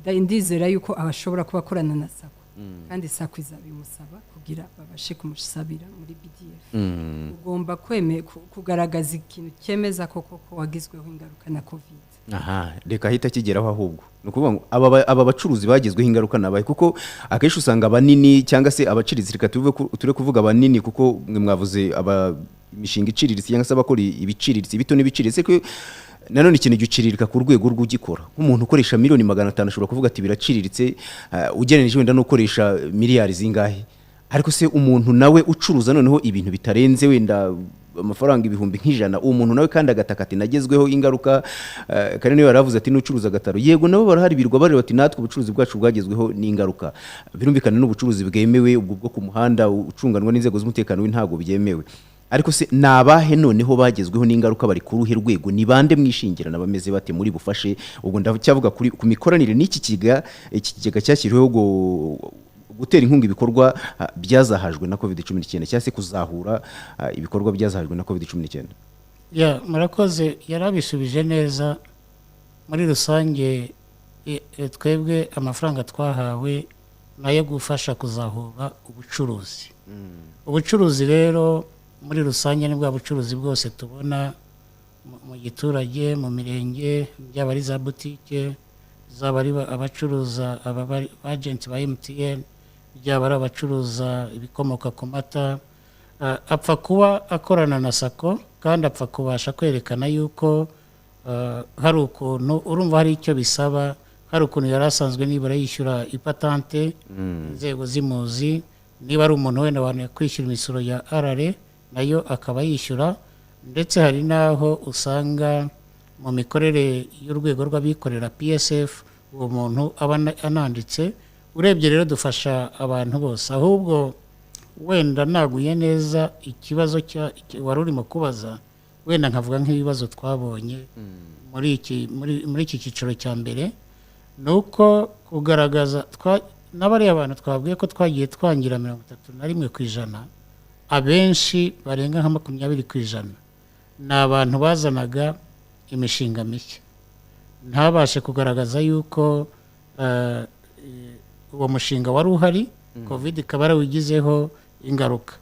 ndizera yuko abashobora kuba akorana na sako, kandi sako izabimusaba kugira babashe kumusabira muri BDF. Ugomba kugaragaza ikintu cyemeza koko ko wagizweho ingaruka na COVID. Reka hita kigeraho ahubwo nukuvuga ngo aba bacuruzi bagizweho ingaruka nabaye, kuko akenshi usanga abanini cyangwa se abaciriritse, reka ture kuvuga abanini kuko mwe mwavuze imishinga iciriritse cyangwa se abakora ibiciriritse bito n'ibiciriritse, ko nanone ikintu giciririka ku rwego rw'ugikora. Nk'umuntu ukoresha miliyoni 500 ashobora kuvuga ati biraciriritse ugereranije wenda no ukoresha miliyari zingahe. Ariko se umuntu nawe ucuruza noneho ibintu bitarenze wenda amafaranga ibihumbi nk'ijana, uwo muntu nawe kandi agatakati nagezweho ingaruka, kandi niyo yaravuze ati n'ucuruza gataro, yego nabo barahari birwa bareba ati natwe ubucuruzi bwacu bwagezweho n'ingaruka. Birumvikana n'ubucuruzi bwemewe ubwo bwo ku muhanda ucunganwa n'inzego z'umutekano w'intago byemewe. Ariko se nabahe noneho bagezweho n'ingaruka bari ku ruhe rwego, ni bande mwishingira nabameze bate muri bufashe? Ubwo ndacyavuga ku mikoranire n'iki kigega cyashyiriweho gutera inkunga ibikorwa byazahajwe na COVID-19 cyangwa se kuzahura ibikorwa byazahajwe na COVID-19. Murakoze, yarabisubije neza. Muri rusange twebwe amafaranga twahawe nayo gufasha kuzahura ubucuruzi. Ubucuruzi rero muri rusange ni bwa bucuruzi bwose tubona mu giturage, mu mirenge, byaba ari za butike, zaba ari abacuruza agent ba MTN, byaba ari abacuruza ibikomoka ku mata. Apfa kuba akorana na sako, kandi apfa kubasha kwerekana yuko hari ukuntu, urumva hari icyo bisaba, hari ukuntu yari asanzwe nibura yishyura ipatante, inzego zimuzi, niba ari umuntu wenda abantu kwishyura imisoro ya RR nayo akaba yishyura. Ndetse hari naho usanga mu mikorere y'urwego rw'abikorera PSF uwo muntu aba ananditse. Urebye rero dufasha abantu bose, ahubwo wenda naguye neza ikibazo wari urimo kubaza, wenda nkavuga nk'ibibazo twabonye muri iki cyiciro cya mbere, nuko kugaragaza n'abari abantu twabwiye ko twagiye twangira 31%, abenshi barenga nka 20% ni abantu bazanaga imishinga mishya, ntabashe kugaragaza yuko uwo mushinga wari uhari, COVID ikaba yarawigizeho ingaruka.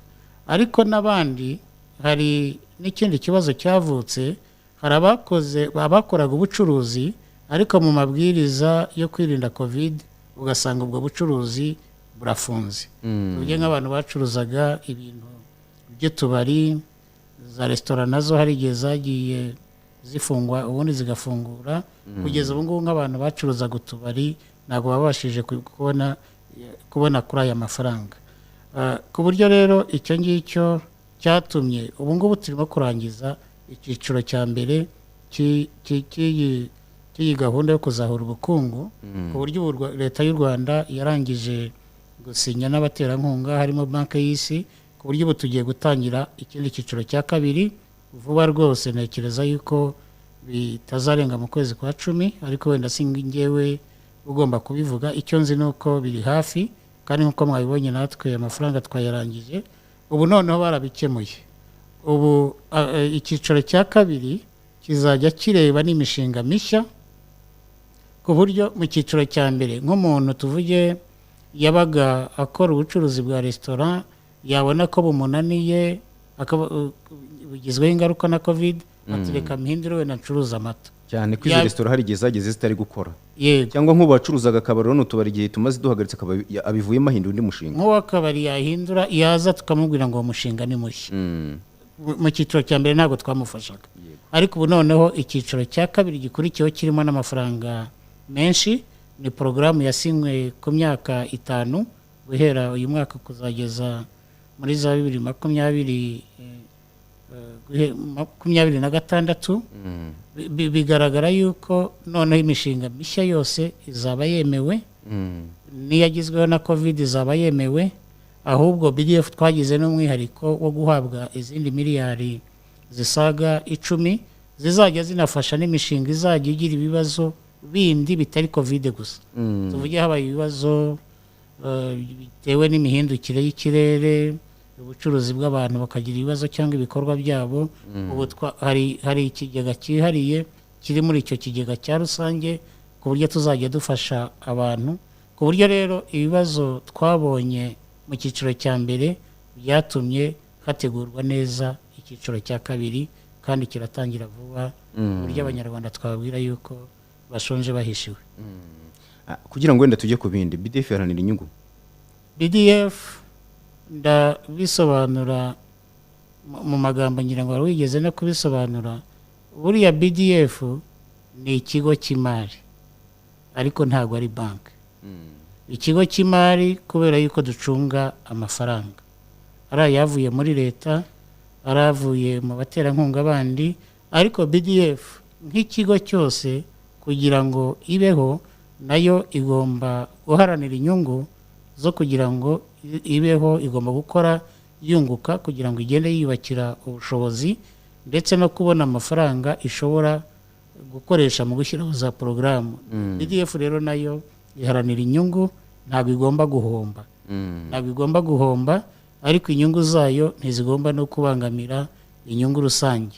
Ariko n'abandi, hari n'ikindi kibazo cyavutse, hari abakoraga ubucuruzi ariko mu mabwiriza yo kwirinda COVID ugasanga ubwo bucuruzi burafunze. Uburyo nk'abantu bacuruzaga ibintu by'utubari, za restaurant nazo hari igihe zagiye zifungwa ubundi zigafungura kugeza ubu ngubu nk'abantu bacuruzaga utubari ntabwo babashije kubona kuri aya mafaranga. Ku buryo rero icyo ngicyo cyatumye ubu ngubu turimo kurangiza icyiciro cya mbere cy'iyi gahunda yo kuzahura ubukungu, ku buryo leta y'u Rwanda yarangije gusinya n'abaterankunga harimo banki y'isi, ku buryo ubu tugiye gutangira ikindi cyiciro cya kabiri vuba rwose. Ntekereza yuko bitazarenga mu kwezi kwa 10, ariko wenda singewe ugomba kubivuga. Icyo nzi nuko biri hafi, kandi nkuko mwabibonye natwe amafaranga twayarangije. Ubu noneho barabikemuye. Ubu icyiciro cya kabiri kizajya kireba n'imishinga mishya, ku buryo mu cyiciro cya mbere nk'umuntu tuvuge yabaga akora ubucuruzi bwa restaurant, yabona ko bumunaniye bugizweho ingaruka na covid, atureka mihindure we nacuruza amata cyane ko izo restaurant hari igihe zageze zitari gukora. Yego. Cyangwa nk'ubacuruzaga akabari no tubari igihe tumaze duhagaritse abivuyemo ahindura undi mushinga. Nk'uwakabari yahindura yaza tukamubwira ngo umushinga ni mushya. Mu cyiciro cya mbere ntabwo twamufashaga. Ariko ubu noneho icyiciro cya kabiri gikurikiyeho kirimo n'amafaranga menshi, ni porogaramu yasinywe ku myaka 5 guhera uyu mwaka kuzageza muri za 2026. Bigaragara yuko noneho imishinga mishya yose izaba yemewe, n'iyagizweho na covid izaba yemewe. Ahubwo BDF twagize n'umwihariko wo guhabwa izindi miliyari zisaga 10 zizajya zinafasha n'imishinga izajya igira ibibazo bindi bitari covid gusa. Tuvuge habaye ibibazo bitewe n'imihindukire y'ikirere, ubucuruzi bw'abantu bakagira ibibazo cyangwa ibikorwa byabo. Ubu hari ikigega cyihariye kiri muri icyo kigega cya rusange, ku buryo tuzajya dufasha abantu. Ku buryo rero ibibazo twabonye mu cyiciro cya mbere byatumye hategurwa neza icyiciro cya kabiri, kandi kiratangira vuba, ku buryo abanyarwanda twababwira yuko bashonje bahishiwe. Kugira ngo wenda tujye ku bindi, BDF yaranira inyungu. BDF ndabisobanura mu magambo ngira ngo wigeze no kubisobanura. Buriya BDF ni ikigo cy'imari ariko ntabwo ari banki. Ikigo cy'imari kubera yuko ducunga amafaranga ari ayavuye muri leta, aravuye mu baterankunga bandi, ariko BDF nk'ikigo cyose kugira ngo ibeho nayo igomba guharanira inyungu zo kugira ngo ibeho, igomba gukora yunguka kugira ngo igende yiyubakira ubushobozi ndetse no kubona amafaranga ishobora gukoresha mu gushyiraho za porogaramu. BDF rero nayo iharanira inyungu, ntabwo igomba guhomba. Ntabwo igomba guhomba, ariko inyungu zayo ntizigomba no kubangamira inyungu rusange.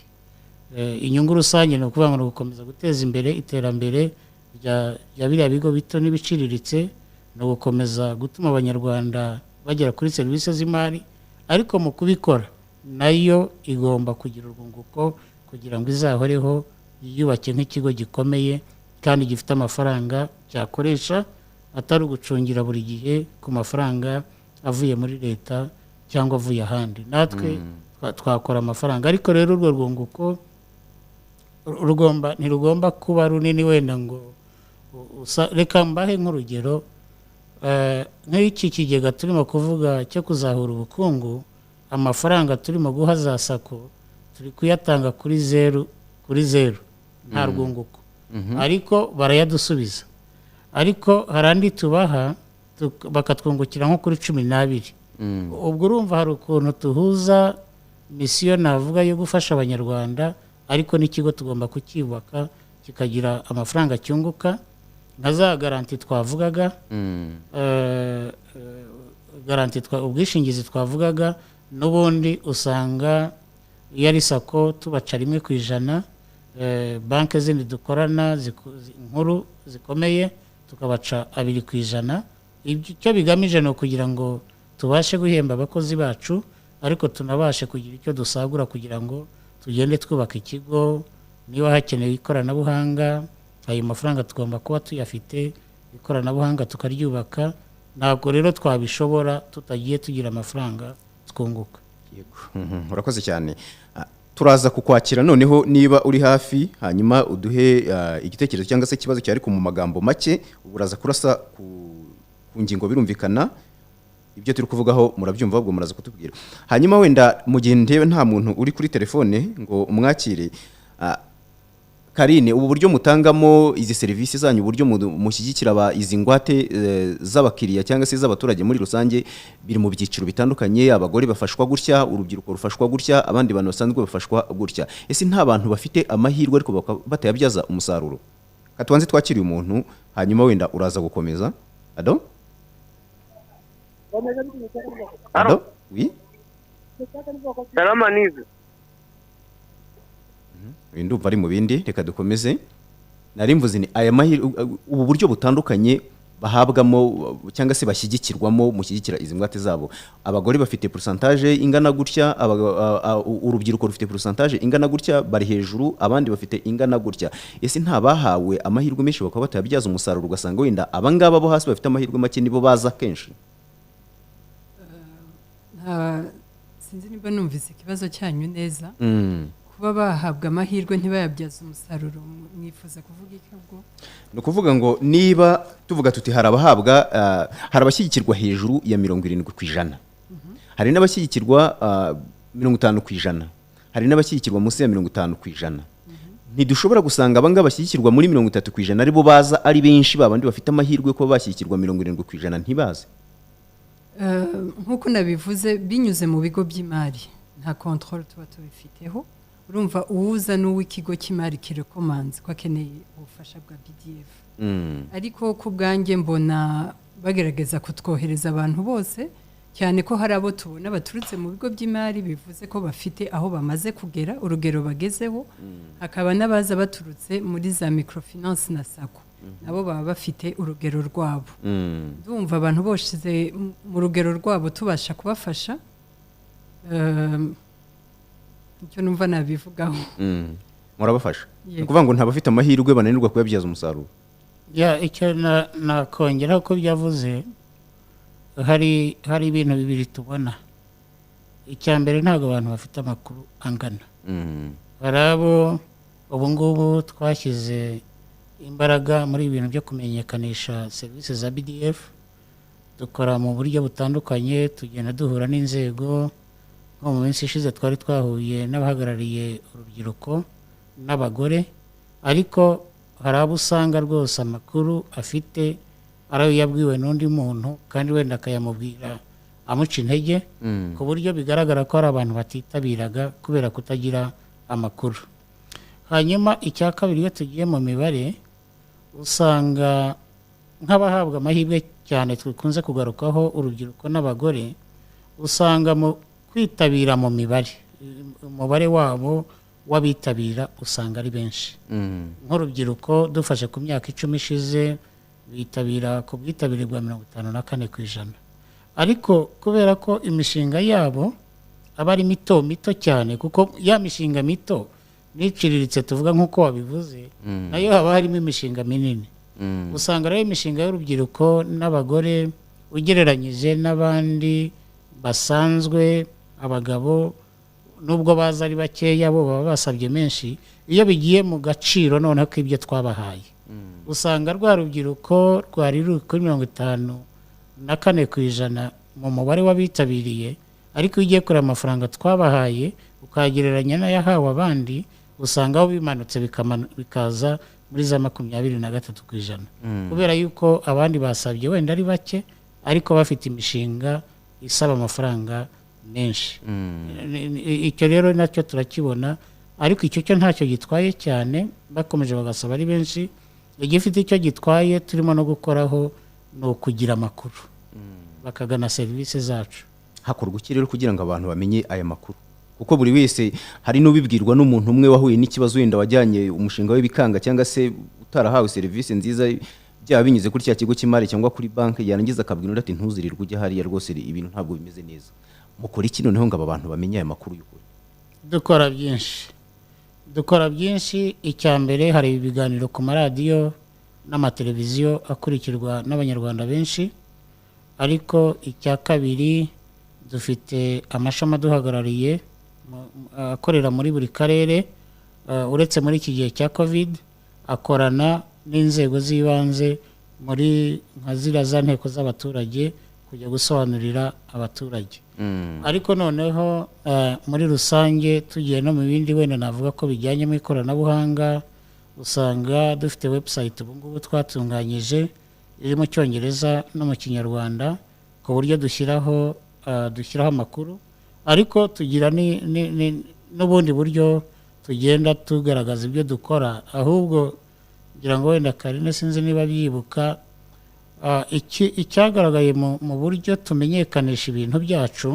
Inyungu rusange ni ukuvuga ngo gukomeza guteza imbere iterambere rya biriya bigo bito n'ibiciriritse, no gukomeza gutuma abanyarwanda bagera kuri serivisi z'imari, ariko mu kubikora nayo igomba kugira urwunguko kugira ngo izahoreho yiyubake nk'ikigo gikomeye kandi gifite amafaranga cyakoresha, atari ugucungira buri gihe ku mafaranga avuye muri leta cyangwa avuye ahandi. Natwe twakora amafaranga, ariko rero urwo rwunguko ntirugomba kuba runini wenda ngo reka mbahe nk'urugero. Nk'iki kigega turimo kuvuga cyo kuzahura ubukungu, amafaranga turimo guha za sako turi kuyatanga kuri zeru nta rwunguko, ariko barayadusubiza. Ariko hari andi tubaha bakatwungukira nko kuri 12. Ubwo urumva hari ukuntu tuhuza misiyo navuga yo gufasha abanyarwanda, ariko n'ikigo tugomba kukibaka kikagira amafaranga cyunguka, nka za garanti twavugaga, ubwishingizi twavugaga. N'ubundi usanga iyo ari sako tubaca 1%, banki zindi dukorana nkuru zikomeye tukabaca 2%. Icyo bigamije no kugira ngo tubashe guhemba abakozi bacu, ariko tunabashe kugira icyo dusagura kugira ngo tugende twubaka ikigo. Niba hakenewe ikoranabuhanga, ayo mafaranga tugomba kuba tuyafite, ikoranabuhanga tukaryubaka. Ntabwo rero twabishobora tutagiye tugira amafaranga twunguka. Urakoze cyane. turaza kukwakira noneho niba uri hafi hanyuma uduhe igitekerezo cyangwa se ikibazo cyari ku mu magambo make uraza kurasa ku ngingo birumvikana ibyo turi kuvugaho murabyumva ahubwo muraza kutubwira hanyuma wenda mu gihe ndebe nta muntu uri kuri telefone ngo umwakire Karine ubu buryo mutangamo izi serivisi zanyu uburyo mushyigikira izi ngwate z'abakiriya cyangwa se z'abaturage muri rusange biri mu byiciro bitandukanye abagore bafashwa gutya urubyiruko rufashwa gutya abandi bantu basanzwe bafashwa gutya ese nta bantu bafite amahirwe ariko batayabyaza umusaruro katubanze twakiriye umuntu hanyuma wenda uraza gukomeza ado oui salama nize ndumva ari mu bindi reka dukomeze nari mvuze ni aya mahirwe ubu buryo butandukanye bahabwamo cyangwa se bashyigikirwamo mushyigikira izi ngwate zabo abagore bafite pourcentage ingana gutya urubyiruko rufite pourcentage ingana gutya bari hejuru abandi bafite ingana gutya ese nta bahawe amahirwe menshi bakaba batabyaza umusaruro ugasanga wenda abangaba bo hasi bafite amahirwe make nibo baza kenshi sinzi niba numvise ikibazo cyanyu neza kuba bahabwa amahirwe ntibayabyaza umusaruro mwifuza kuvuga iki ubwo no kuvuga ngo niba tuvuga tuti harabahabwa harabashyigikirwa hejuru ya 70%, hari n'abashyigikirwa 50%, hari n'abashyigikirwa munsi ya 50%. Ntidushobora gusanga abanga bashyigikirwa muri 30% aribo baza ari benshi babandi bafite amahirwe ko bashyigikirwa 70% ntibaze. Nkuko nabivuze binyuze mu bigo by'imari nta control tuba tubifiteho urumva uwuza n'uw'ikigo cy'imari kirekomanze ko akeneye ubufasha bwa BDF ariko ku bwanjye mbona bagerageza kutwohereza abantu bose cyane ko hari abo tubona baturutse mu bigo by'imari bivuze ko bafite aho bamaze kugera urugero bagezeho hakaba n'abaza baturutse muri za microfinance na sako nabo baba bafite urugero rwabo ndumva abantu boshize mu rugero rwabo tubasha kubafasha icyo numva nabivugaho murabafasha kuvuga ngo ntabafite amahirwe bananirwa kuyabyaza umusaruro icyo nakongera ko byavuze hari ibintu bibiri tubona icya mbere ntabwo abantu bafite amakuru angana hari abo ubu ngubu twashyize imbaraga muri ibintu byo kumenyekanisha serivisi za BDF dukora mu buryo butandukanye tugenda duhura n'inzego nko mu minsi ishize twari twahuye n'abahagarariye urubyiruko n'abagore ariko hari abo usanga rwose amakuru afite arayo yabwiwe n'undi muntu kandi wenda akayamubwira amuca intege ku buryo bigaragara ko hari abantu batitabiraga kubera kutagira amakuru. Hanyuma icya kabiri iyo tugiye mu mibare usanga nk'abahabwa amahirwe cyane twikunze kugarukaho urubyiruko n'abagore usanga mu kwitabira mu mibare umubare wabo w'abitabira usanga ari benshi nk'urubyiruko dufashe ku myaka 10 ishize bitabira ku bwitabire bwa 54%, ariko kubera ko imishinga yabo aba ari mito cyane kuko ya mishinga mito niciriritse tuvuga nk'uko wabivuze nayo haba harimo imishinga minini usanga rero imishinga y'urubyiruko n'abagore ugereranyije n'abandi basanzwe abagabo nubwo baza ari bakeya bo baba basabye menshi iyo bigiye mu gaciro none ko ibyo twabahaye usanga rwa rubyiruko rwari ruri kuri 54% mu mubare w'abitabiriye ariko ugiye kuri amafaranga twabahaye ukagereranya n'ayahawe abandi usanga aho bimanutse bikaza muri za 23% kubera yuko abandi basabye wenda ari bake ariko bafite imishinga isaba amafaranga menshi icyo rero nacyo turakibona ariko icyo cyo ntacyo gitwaye cyane bakomeje bagasaba ari benshi igifite icyo gitwaye turimo no gukoraho no kugira amakuru bakagana serivisi zacu hakorwa iki rero kugira ngo abantu bamenye aya makuru kuko buri wese hari n'ubibwirwa n'umuntu umwe wahuye n'ikibazo wenda wajyanye umushinga w'ibikanga cyangwa se utarahawe serivisi nziza byaba binyuze kuri cya kigo cy'imari cyangwa kuri banki yarangiza akabwira ati ntuzirirwe ujya hariya rwose ibintu ntabwo bimeze neza mukora iki noneho ngo aba bantu bamenye aya makuru y'ukuri dukora byinshi icya mbere hari ibiganiro ku maradiyo n'amateleviziyo akurikirwa n'abanyarwanda benshi ariko icya kabiri dufite amashami aduhagarariye akorera muri buri karere uretse muri iki gihe cya covid akorana n'inzego z'ibanze muri nka ziriya za nteko z'abaturage kujya gusobanurira abaturage ariko noneho muri rusange tugiye no mu bindi wenda navuga ko bijyanye mu ikoranabuhanga usanga dufite website ubu ngubu twatunganyije iri mu cyongereza no mu kinyarwanda ku buryo dushyiraho amakuru ariko tugira n'ubundi buryo tugenda tugaragaza ibyo dukora ahubwo ngira ngo wenda Karine sinzi niba byibuka icyagaragaye mu buryo tumenyekanisha ibintu byacu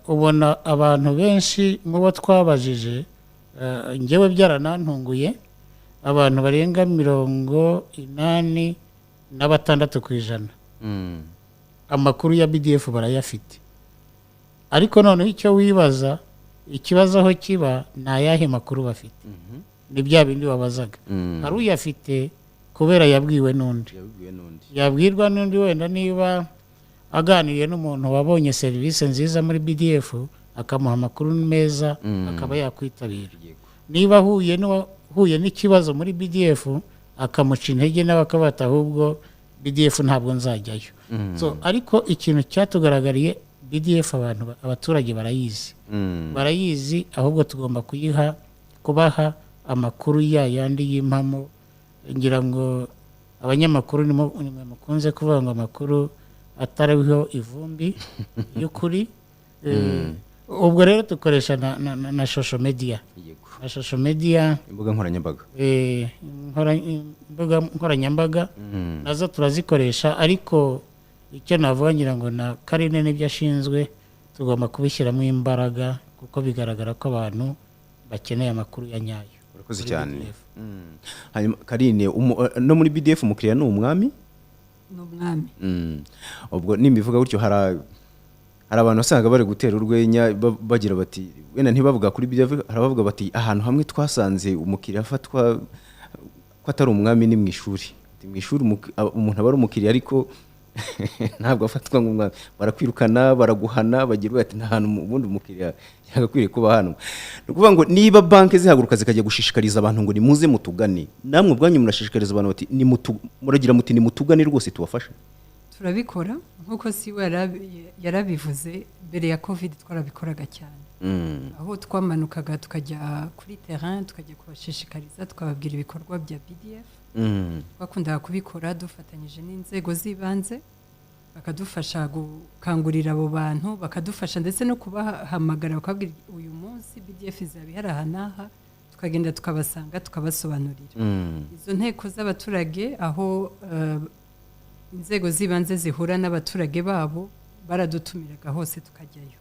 ubona abantu benshi mu bo twabajije ngewe byaranantunguye abantu barenga 86% amakuru ya BDF barayafite ariko noneho icyo wibaza ikibazo aho kiba ni ayahe makuru bafite ni bya bindi wabazaga hari uyafite kubera yabwiwe n'undi yabwirwa n'undi wenda niba aganiriye n'umuntu wabonye serivisi nziza muri BDF akamuha amakuru meza akaba yakwitabira niba huye n'ikibazo muri BDF akamuca intege nawe akabata ahubwo BDF ntabwo nzajyayo so ariko ikintu cyatugaragariye BDF abaturage barayizi ahubwo tugomba kubaha amakuru yandi y'impamo ngira ngo abanyamakuru nimwe mukunze kuvuga ngo amakuru atariho ivumbi y'ukuri ubwo rero dukoresha na social media imbuga nkoranyambaga nazo turazikoresha ariko icyo navuga ngira ngo na Karine n'ibyo ashinzwe tugomba kubishyiramo imbaraga kuko bigaragara ko abantu bakeneye amakuru ya nyayo urakoze cyane hanyuma Karine no muri BDF umukiriya ni umwami ubwo nimbivuga gutyo hari abantu basanga bari gutera urwenya bagira bati wenda ntibavuga kuri BDF harabavuga bati ahantu hamwe twasanze umukiriya afatwa ko atari umwami ni mu ishuri umuntu aba ari umukiriya ariko ntabwo afatwa nk'umwami barakwirukana baraguhana bagira bati nta hantu ubundi umukiriya yagakwiriye kuba hano ni ukuvuga ngo niba banki zihaguruka zikajya gushishikariza abantu ngo nimuze mutugane namwe ubwanyu murashishikariza abantu bati muragira muti nimutugane rwose tubafashe turabikora nk'uko siwe yarabivuze mbere ya covid twarabikoraga cyane aho twamanukaga tukajya kuri terrain tukajya kubashishikariza tukababwira ibikorwa bya BDF twakundaga kubikora dufatanyije n'inzego z'ibanze bakadufasha gukangurira abo bantu bakadufasha ndetse no kubahamagara bakabwira uyu munsi BDF izaba ihari aha n'aha tukagenda tukabasanga tukabasobanurira izo nteko z'abaturage aho inzego z'ibanze zihura n'abaturage babo baradutumiraga hose tukajyayo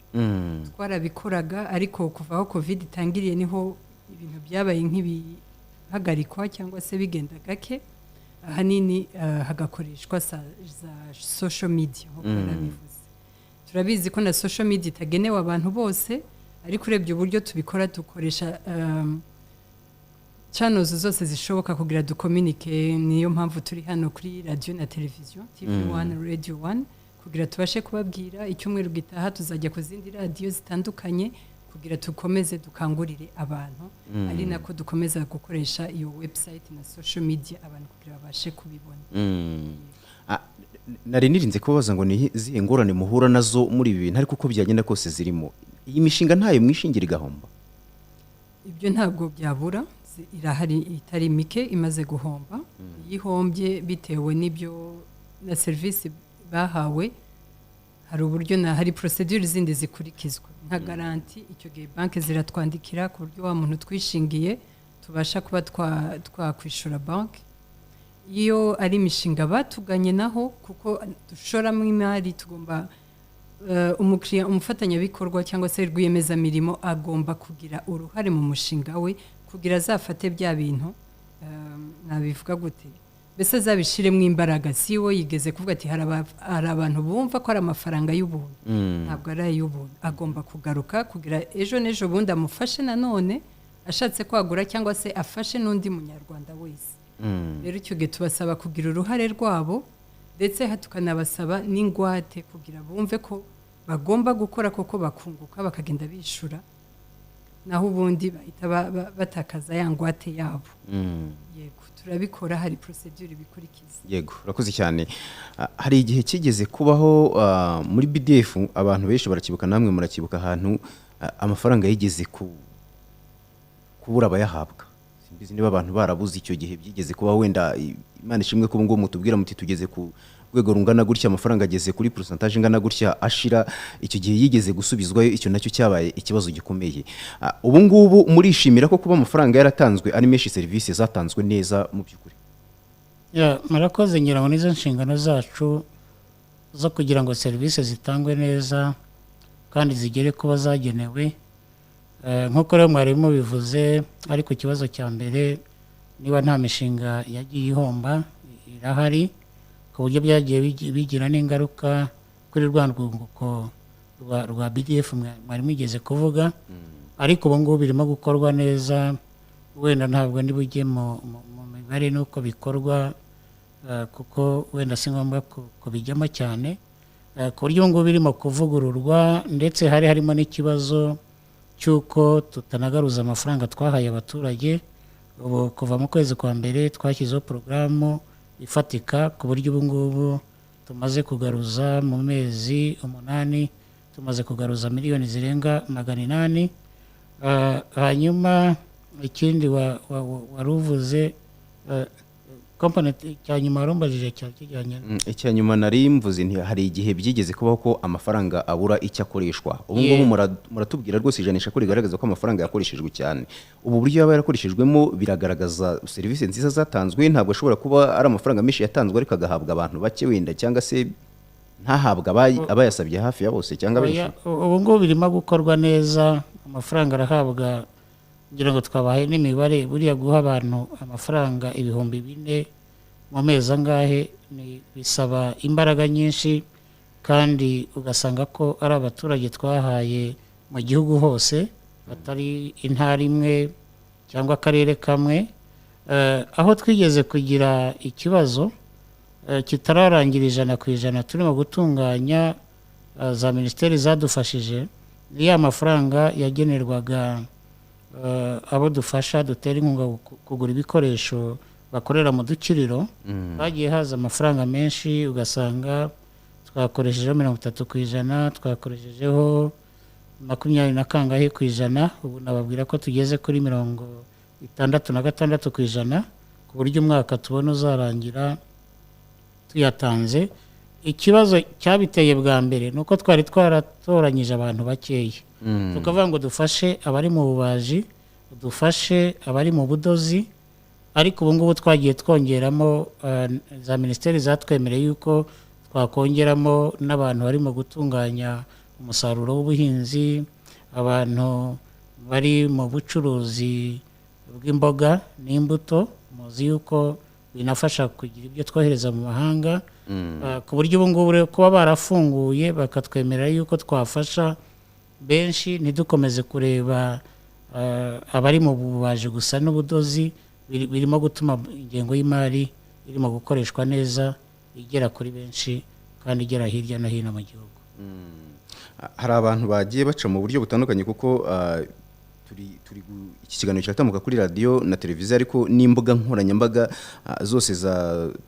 twarabikoraga ariko kuva aho covid itangiriye niho ibintu byabaye nk'ibihagarikwa cyangwa se bigenda gake ahanini hagakoreshwa za social media nk'uko nabivuze turabizi ko na social media itagenewe abantu bose ariko urebye uburyo tubikora dukoresha channels zose zishoboka kugira ducommunique niyo mpamvu turi hano kuri radio na television TV1 Radio 1 kugira tubashe kubabwira icyumweru gitaha tuzajya ku zindi radio zitandukanye kugira tukomeze dukangurire abantu ari nako dukomeza gukoresha iyo website na social media abantu kugira babashe kubibona nari nirinze kubaza ngo ni zihe ngorane muhura nazo muri ibi bintu ariko uko byagenda kose zirimo iyi mishinga ntayo mwishingira igahomba ibyo ntabwo byabura irahari itari mike imaze guhomba yihombye bitewe n'ibyo na service bahawe hari uburyo hari procedure zindi zikurikizwa nka garanti icyo gihe banki ziratwandikira ku buryo wa muntu twishingiye tubasha kuba twakwishura banki iyo ari imishinga batuganye naho kuko dushoramo imari tugomba umukiriya umufatanyabikorwa cyangwa se rwiyemezamirimo agomba kugira uruhare mu mushinga we kugira azafate bya bintu nabivuga gute mbese azabishiremo imbaraga siwo yigeze kuvuga ati hari abantu bumva ko ari amafaranga y'ubuntu ntabwo ari ay'ubuntu agomba kugaruka kugira ejo n'ejo bundi amufashe nanone ashatse kwagura cyangwa se afashe n'undi munyarwanda wese rero icyo gihe tubasaba kugira uruhare rwabo ndetse tukanabasaba n'ingwate kugira bumve ko bagomba gukora koko bakunguka bakagenda bishura naho ubundi bahita batakaza ya ngwate yabo. Yego turabikora, hari procedure bikurikiza. Yego urakoze cyane. Hari igihe kigeze kubaho muri BDF abantu benshi barakibuka, namwe murakibuka ahantu amafaranga yigeze kubura abayahabwa. Simbizi niba abantu barabuze icyo gihe byigeze kuba, wenda Imana ishimwe ko ngo mutubwira muti tugeze ku rwego rungana gutya, amafaranga ageze kuri pourcentage ingana gutya ashira, icyo gihe yigeze gusubizwayo, icyo nacyo cyabaye ikibazo gikomeye. Ubu ngubu murishimira ko kuba amafaranga yaratanzwe ari menshi, serivisi zatanzwe neza mu byukuri? Murakoze, ngira ngo nizo nshingano zacu zo kugira ngo serivisi zitangwe neza kandi zigere kuba zagenewe. Nk'uko rero mwarimu bivuze, ariko ikibazo cya mbere niba nta mishinga yagiye ihomba irahari, ku buryo byagiye bigira n'ingaruka kuri rwa rwunguko rwa BDF mwarimu igeze kuvuga. Ariko ubu ngubu birimo gukorwa neza, wenda ntabwo bujye mu mibare n'uko bikorwa kuko wenda si ngombwa kubijyamo cyane, ku buryo ubu ngubu birimo kuvugururwa, ndetse harimo n'ikibazo cy'uko tutanagaruza amafaranga twahaye abaturage. Ubu kuva mu kwezi kwa mbere twashyizeho porogaramu ifatika, ku buryo ubu ngubu tumaze kugaruza mu mezi 8 tumaze kugaruza miliyoni zirenga 800. Hanyuma ikindi waruvuze component cyanyuma warumbajije cyakijyanye icyanyuma nari mvuze nti hari igihe byigeze kubaho ko amafaranga abura icyo akoreshwa. Ubu ngubu muratubwira rwose ijanisha ko rigaragaza ko amafaranga yakoreshejwe cyane. Ubu buryo yaba yarakoreshejwemo biragaragaza serivisi nziza zatanzwe, ntabwo ashobora kuba ari amafaranga menshi yatanzwe ariko agahabwa abantu bake wenda, cyangwa se ntahabwa abayasabye hafi ya bose cyangwa benshi. Ubu ngubu birimo gukorwa neza, amafaranga arahabwa. Ngira ngo twabahaye n'imibare, buriya guha abantu amafaranga 4,000 mu mezi angahe bisaba imbaraga nyinshi, kandi ugasanga ko ari abaturage twahaye mu gihugu hose, batari intara imwe cyangwa akarere kamwe. Aho twigeze kugira ikibazo kitararangira 100%, turimo gutunganya za ministeri zadufashije, ni ya mafaranga yagenerwaga abo dufasha dutera inkunga kugura ibikoresho bakorera mu dukiriro. Bagiye haza amafaranga menshi, ugasanga twakoreshejeho 30%, twakoreshejeho 20 na kangahe ku ijana. Ubu nababwira ko tugeze kuri 66%, ku buryo umwaka tubona uzarangira tuyatanze. Ikibazo cyabiteye bwa mbere nuko twari twaratoranyije abantu bakeya, tukavuga ngo dufashe abari mu bubaji, dufashe abari mu budozi, ariko ubu ngubu twagiye twongeramo za ministeri zatwemereye yuko twakongeramo n'abantu barimo gutunganya umusaruro w'ubuhinzi, abantu bari mu bucuruzi bw'imboga n'imbuto. Muzi yuko binafasha kugira ibyo twohereza mu mahanga, ku buryo ubu ngubu kuba barafunguye bakatwemerera yuko twafasha benshi, ntidukomeze kureba abari mu bubaji gusa n'ubudozi. Birimo gutuma ingengo y'imari irimo gukoreshwa neza, igera kuri benshi kandi igera hirya no hino mu gihugu. Hari abantu bagiye baca mu buryo butandukanye, kuko iki kiganiro cyatamuka kuri radio na televiziyo, ariko n'imbuga nkoranyambaga zose za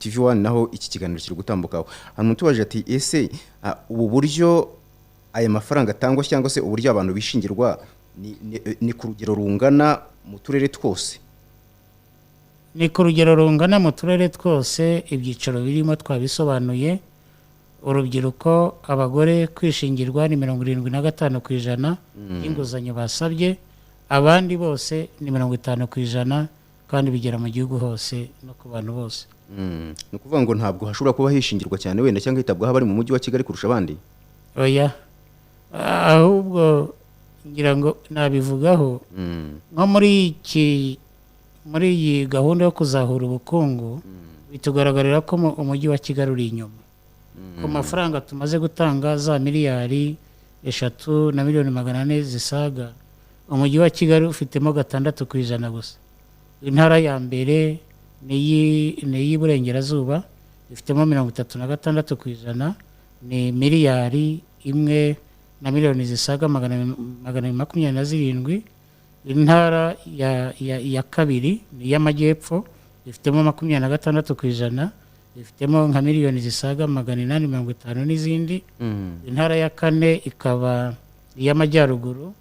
TV1 naho iki kiganiro kiri gutambukaho. Hano tubaje ati ese ubu buryo aya mafaranga atangwa cyangwa se uburyo abantu bishingirwa ni ku rugero rungana mu turere twose? Ni ku rugero rungana mu turere twose. Ibyiciro birimo twabisobanuye. Urubyiruko, abagore kwishingirwa ni 75% y'inguzanyo basabye, abandi bose ni 50%, kandi bigera mu gihugu hose no ku bantu bose. Ni ukuvuga ngo ntabwo hashobora kuba hishingirwa cyane wenda cyangwa hitabwaho abari mu mujyi wa Kigali kurusha abandi? Oya, ahubwo ngira ngo nabivugaho nko muri iyi gahunda yo kuzahura ubukungu, bitugaragarira ko umujyi wa Kigali uri inyuma. Ku mafaranga tumaze gutanga za miliyari 3 na miliyoni 400 zisaga, umujyi wa Kigali ufitemo 6% gusa. Intara ya mbere ni y'Iburengerazuba ifitemo 36%, ni miliyari 1 na miliyoni zisaga 227. Intara ya kabiri ni y'amajyepfo ifitemo 26%, ifitemo nka miliyoni zisaga 850 n'izindi. Intara ya kane ikaba iy'amajyaruguru,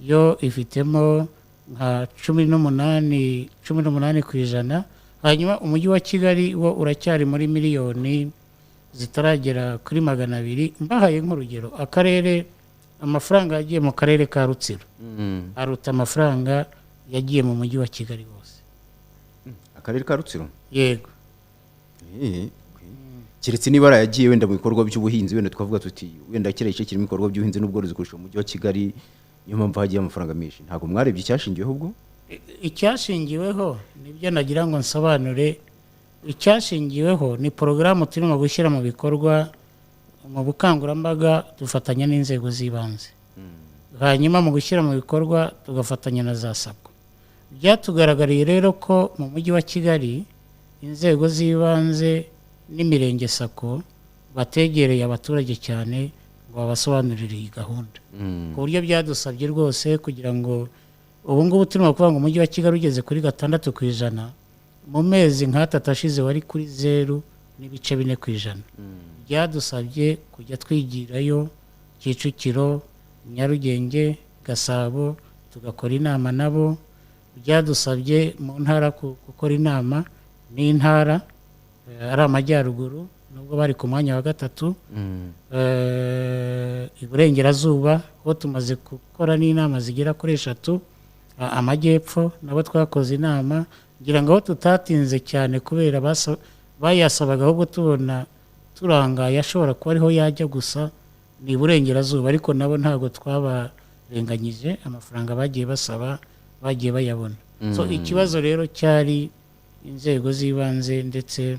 yo ifitemo nka 18%. Hanyuma umujyi wa Kigali wo uracyari muri miliyoni zitaragera kuri 200. Mbahaye nk'urugero, akarere amafaranga yagiye mu karere ka Rutsiro aruta amafaranga yagiye mu mujyi wa Kigali wose. Akarere ka Rutsiro? Yego. Kiretse niba yagiye wenda mu bikorwa by'ubuhinzi, wenda twavuga tuti wenda kireje kirimo ibikorwa by'ubuhinzi n'ubworozi kurusha umujyi wa Kigali, niyo mpamvu hagiye amafaranga menshi. Ntago mwarebye icyashingiweho ubwo? Icyashingiweho nibyo nagira ngo nsobanure. Icyashingiweho ni porogaramu turimo gushyira mu bikorwa mu bukangurambaga dufatanya n'inzego z'ibanze. Hanyuma mu gushyira mu bikorwa tugafatanya na za sako. Byatugaragariye rero ko mu mujyi wa Kigali inzego z'ibanze n'imirenge sako bategereye abaturage cyane ngo babasobanurire iyi gahunda. Ku buryo byadusabye rwose kugira ngo ubu ngubu turimo kuvuga ngo umujyi wa Kigali ugeze kuri 6%, mu mezi nk'atatu ashize wari kuri 0.4%. Byadusabye kujya twigirayo Kicukiro, Nyarugenge, Gasabo, tugakora inama nabo. Byadusabye mu ntara gukora inama n'intara ari amajyaruguru nubwo bari ku mwanya wa 3. Iburengerazuba ho tumaze gukora n'inama zigera kuri 3. Amajyepfo nabo twakoze inama, ngira ngo tutatinze cyane kubera bayasabaga ahubwo tubona turangaye ashobora kuba ariho yajya gusa ni Iburengerazuba, ariko nabo ntago twabarenganyije, amafaranga bagiye basaba bagiye bayabona. So ikibazo rero cyari inzego z'ibanze ndetse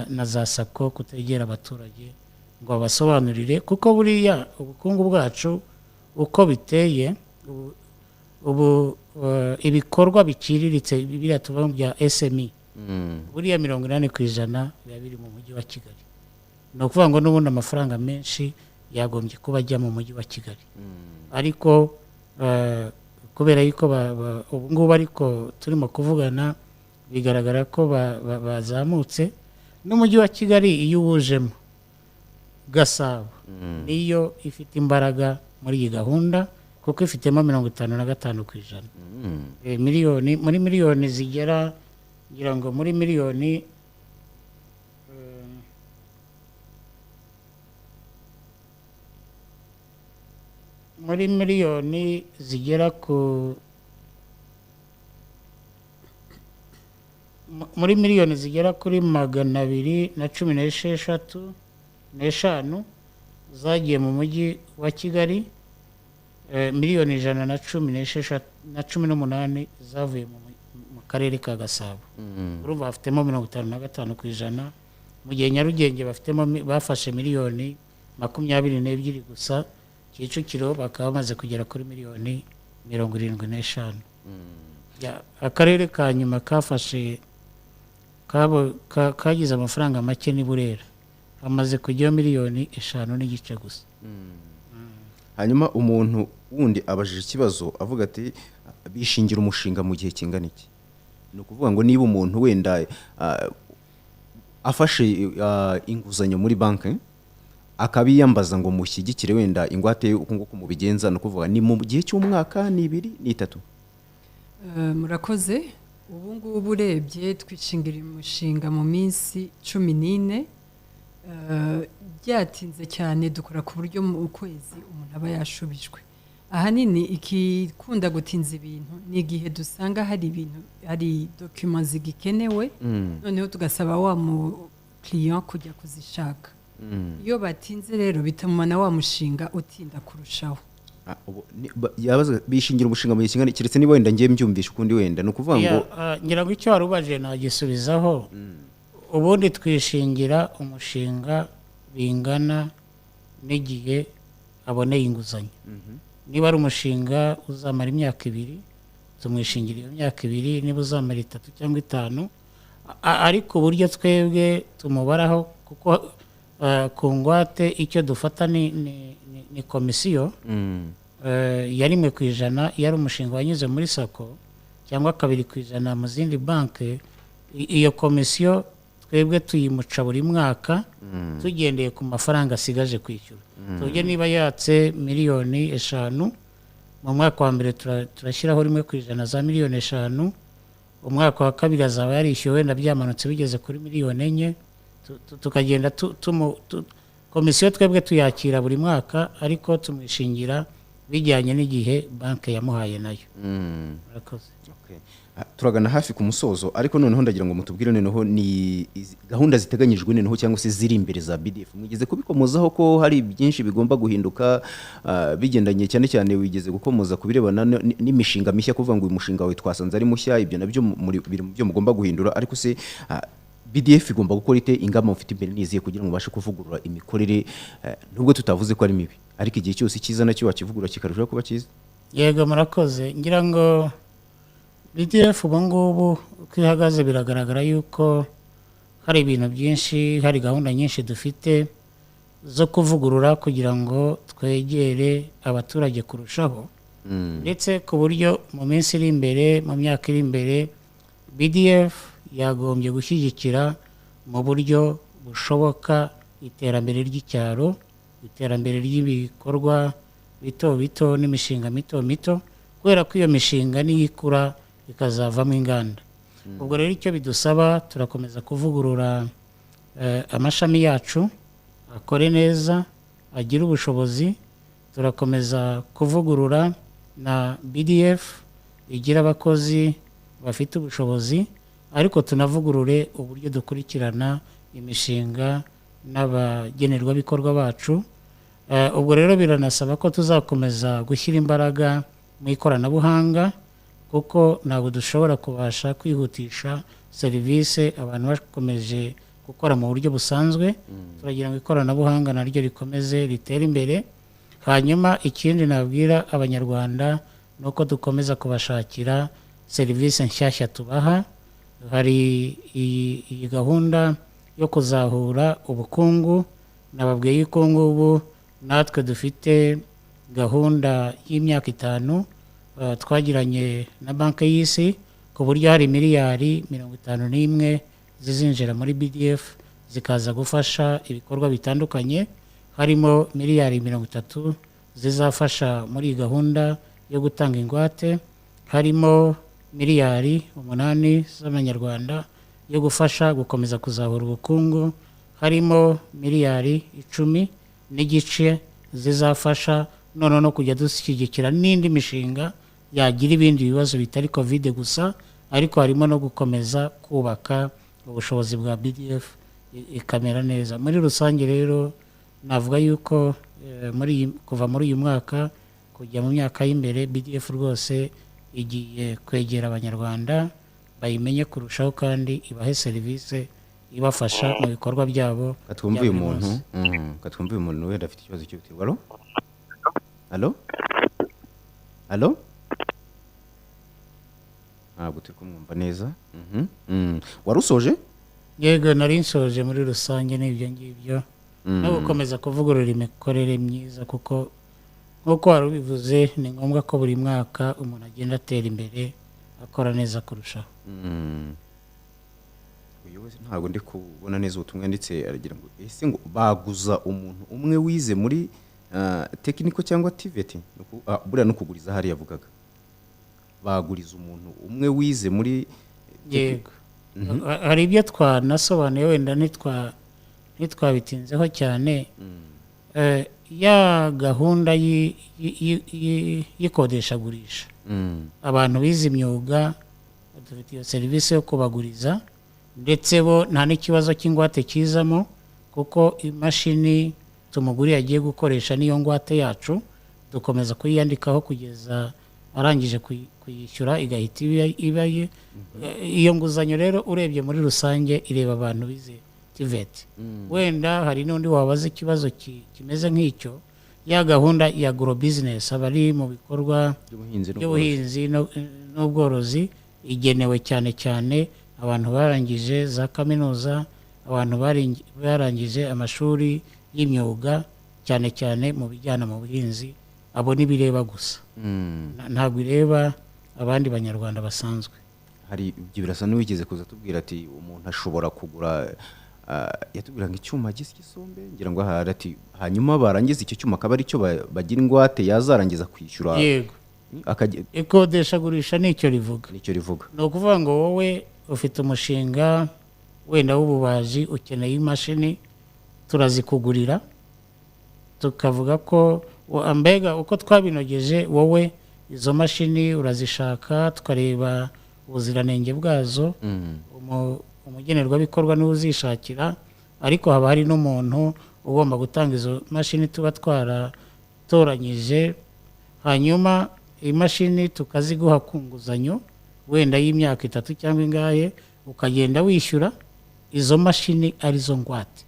na za sako kutegera abaturage ngo babasobanurire, kuko buriya ubukungu bwacu uko biteye ubu ibikorwa biciriritse biriya tuvuga bya SME buriya 80% biba biri mu mujyi wa Kigali. No kuvuga ngo n'ubundi amafaranga menshi yagombye kuba ajya mu mujyi wa Kigali, ariko kubera yuko ubu ngubu ariko turimo kuvugana bigaragara ko bazamutse. N'umujyi wa Kigali iyo uwujemo Gasabo niyo ifite imbaraga muri iyi gahunda kuko ifitemo 55%. Miliyoni muri miliyoni zigera ngira ngo muri miliyoni zigera ku muri miliyoni zigera kuri 216 zagiye mu mujyi wa Kigali. Miliyoni 118 zavuye mu karere ka Gasabo. Urumva bafitemo 55%, mu gihe Nyarugenge bafashe miliyoni 22 gusa. Kicukiro bakaba bamaze kugera kuri miliyoni 75. Akarere ka nyuma kafashe kagize amafaranga make ni Burera, amaze kujya miliyoni 5.5 gusa. Hanyuma umuntu wundi abajije ikibazo avuga ati bishingira umushinga mu gihe kingana iki? Ni ukuvuga ngo niba umuntu wenda afashe inguzanyo muri banki akabiyambaza ngo mushyigikire wenda ingwate uko nguko mubigenza, no kuvuga ni mu gihe cy'umwaka ni 2 ni 3? Murakoze. Ubu ngubu urebye twishingira umushinga mu minsi 14. Byatinze cyane dukora ku buryo mu kwezi umuntu aba yashubijwe. Ahanini ikikunda gutinza ibintu ni igihe dusanga hari ibintu, hari documents zigikenewe, noneho tugasaba wa mu client kujya kuzishaka. Iyo batinze rero bituma na wa mushinga utinda kurushaho. Yabaza bishingira umushinga mu gihe kingana, kiretse niba wenda ngiye mbyumvisha ukundi wenda no kuvuga ngo ngira ngo icyo warubaje nagisubizaho. Ubundi twishingira umushinga bingana n'igihe aboneye inguzanyo. Niba ari umushinga uzamara imyaka 2 tumwishingira iyo myaka 2, niba uzamara 3 cyangwa 5. Ariko uburyo twebwe tumubaraho kuko ku ngwate icyo dufata ni ni komisiyo ya 1% yari umushinga wanyuze muri sako cyangwa 2% mu zindi banki. Iyo komisiyo twebwe tuyimuca buri mwaka tugendeye ku mafaranga asigaje kwishyura. Tujye niba yatse miliyoni 5 mu mwaka wa mbere turashyiraho 1% za miliyoni 5, umwaka wa kabiri azaba yarishyuwe wenda byamanutse bigeze kuri miliyoni 4, tukagenda komisiyo twebwe tuyakira buri mwaka ariko tumwishingira bijyanye n'igihe banki yamuhaye nayo. Murakoze. Turagana hafi ku musozo ariko noneho ndagira ngo mutubwire noneho ni gahunda ziteganyijwe noneho cyangwa se ziri imbere za BDF. Mwigeze kubikomozaho ko hari byinshi bigomba guhinduka bigendanye cyane cyane wigeze gukomoza kubirebana n'imishinga mishya kuvuga ngo uyu mushinga wawe twasanze ari mushya, ibyo nabyo biri mu byo mugomba guhindura, ariko se BDF igomba gukora ite, ingamba mufite imbere niziye kugira ngo bashe kuvugurura imikorere nubwo tutavuze ko ari mibi ariko igihe cyose cyiza nacyo wakivugurura kikarushaho kuba cyiza? Yego murakoze. Ngira ngo BDF ubu ngubu uko ihagaze biragaragara yuko hari ibintu byinshi, hari gahunda nyinshi dufite zo kuvugurura kugira ngo twegere abaturage kurushaho, ndetse ku buryo mu minsi iri imbere, mu myaka iri imbere, BDF yagombye gushyigikira mu buryo bushoboka iterambere ry'icyaro, iterambere ry'ibikorwa bito bito n'imishinga mito mito, kubera ko iyo mishinga niyo ikura ikazavamo inganda. Ubwo rero icyo bidusaba, turakomeza kuvugurura amashami yacu akore neza, agire ubushobozi. Turakomeza kuvugurura na BDF igira abakozi bafite ubushobozi, ariko tunavugurure uburyo dukurikirana imishinga n'abagenerwabikorwa bacu. Ubwo rero biranasaba ko tuzakomeza gushyira imbaraga mu ikoranabuhanga, kuko ntabwo dushobora kubasha kwihutisha serivisi abantu bakomeje gukora mu buryo busanzwe. Turagira ngo ikoranabuhanga naryo rikomeze ritere imbere. Hanyuma ikindi nabwira abanyarwanda ni uko dukomeza kubashakira serivisi nshyashya tubaha. Hari iyi gahunda yo kuzahura ubukungu, nababwiye yuko ngubu natwe dufite gahunda y'imyaka 5 twagiranye na banki y'isi, ku buryo hari miliyari 51 zizinjira muri BDF zikaza gufasha ibikorwa bitandukanye. Harimo miliyari 30 zizafasha muri gahunda yo gutanga ingwate, harimo miliyari 8 z'amanyarwanda yo gufasha gukomeza kuzahura ubukungu, harimo miliyari 10 n'igice zizafasha none no kujya dushyigikira n'indi mishinga yagira ibindi bibazo bitari covid gusa, ariko harimo no gukomeza kubaka ubushobozi bwa BDF ikamera neza. Muri rusange rero navuga yuko kuva muri uyu mwaka kujya mu myaka y'imbere, BDF rwose igiye kwegera abanyarwanda, bayimenye kurushaho kandi ibahe serivisi ibafasha mu bikorwa byabo. Katwumviye umuntu wenda afite ikibazo cy'ubutirwa. Allo? Ntabwo turi kumwumva neza. Warusoje? Yego nari nsoje. Muri rusange n'ibyo ngibyo, no gukomeza kuvugurura imikorere myiza, kuko nk'uko wari ubivuze ni ngombwa ko buri mwaka umuntu agenda atera imbere akora neza kurushaho. Ntabwo ndi kubona neza ubutumwa ndetse aragira ngo ese ngo baguza umuntu umwe wize muri tekiniko cyangwa TVT, buriya no kuguriza hari yavugaga baguriza umuntu umwe wize muri. Yego, hari ibyo twanasobanuye wenda ntitwabitinzeho cyane. Ya gahunda y'ikodeshagurisha, abantu bize imyuga dufite iyo serivisi yo kubaguriza, ndetse bo nta n'ikibazo cy'ingwate kizamo, kuko imashini tumuguriye agiye gukoresha niyo ngwate yacu, dukomeza kuyiyandikaho kugeza arangije kuyishyura igahita ibaye. Iyo nguzanyo rero urebye muri rusange ireba abantu bize TVT. Wenda hari n'undi wabaza ikibazo kimeze nk'icyo, ya gahunda ya agro business abari mu bikorwa by'ubuhinzi n'ubworozi igenewe cyane cyane abantu barangije za kaminuza, abantu barangije amashuri y'imyuga cyane cyane mu bijyana mu buhinzi abo nibireba gusa ntabwo ireba abandi banyarwanda basanzwe. Hari ibyo birasa n'uwigeze kuza tubwira ati umuntu ashobora kugura yatubwira ngo icyuma gisombe ngira ngo ati hanyuma barangiza icyo cyuma akaba ari cyo bagira ingwate yazarangiza kwishyura. Yego, ikodesha gurisha nicyo rivuga. Ni ukuvuga ngo wowe ufite umushinga wenda w'ububaji ukeneye imashini turazikugurira tukavuga ko mbega uko twabinogeje wowe izo mashini urazishaka tukareba ubuziranenge bwazo umugenerwabikorwa niwe uzishakira ariko haba hari n'umuntu ugomba gutanga izo mashini tuba twaratoranyije hanyuma imashini tukaziguha ku nguzanyo wenda y'imyaka 3 cyangwa ingahe ukagenda wishyura izo mashini arizo ngwate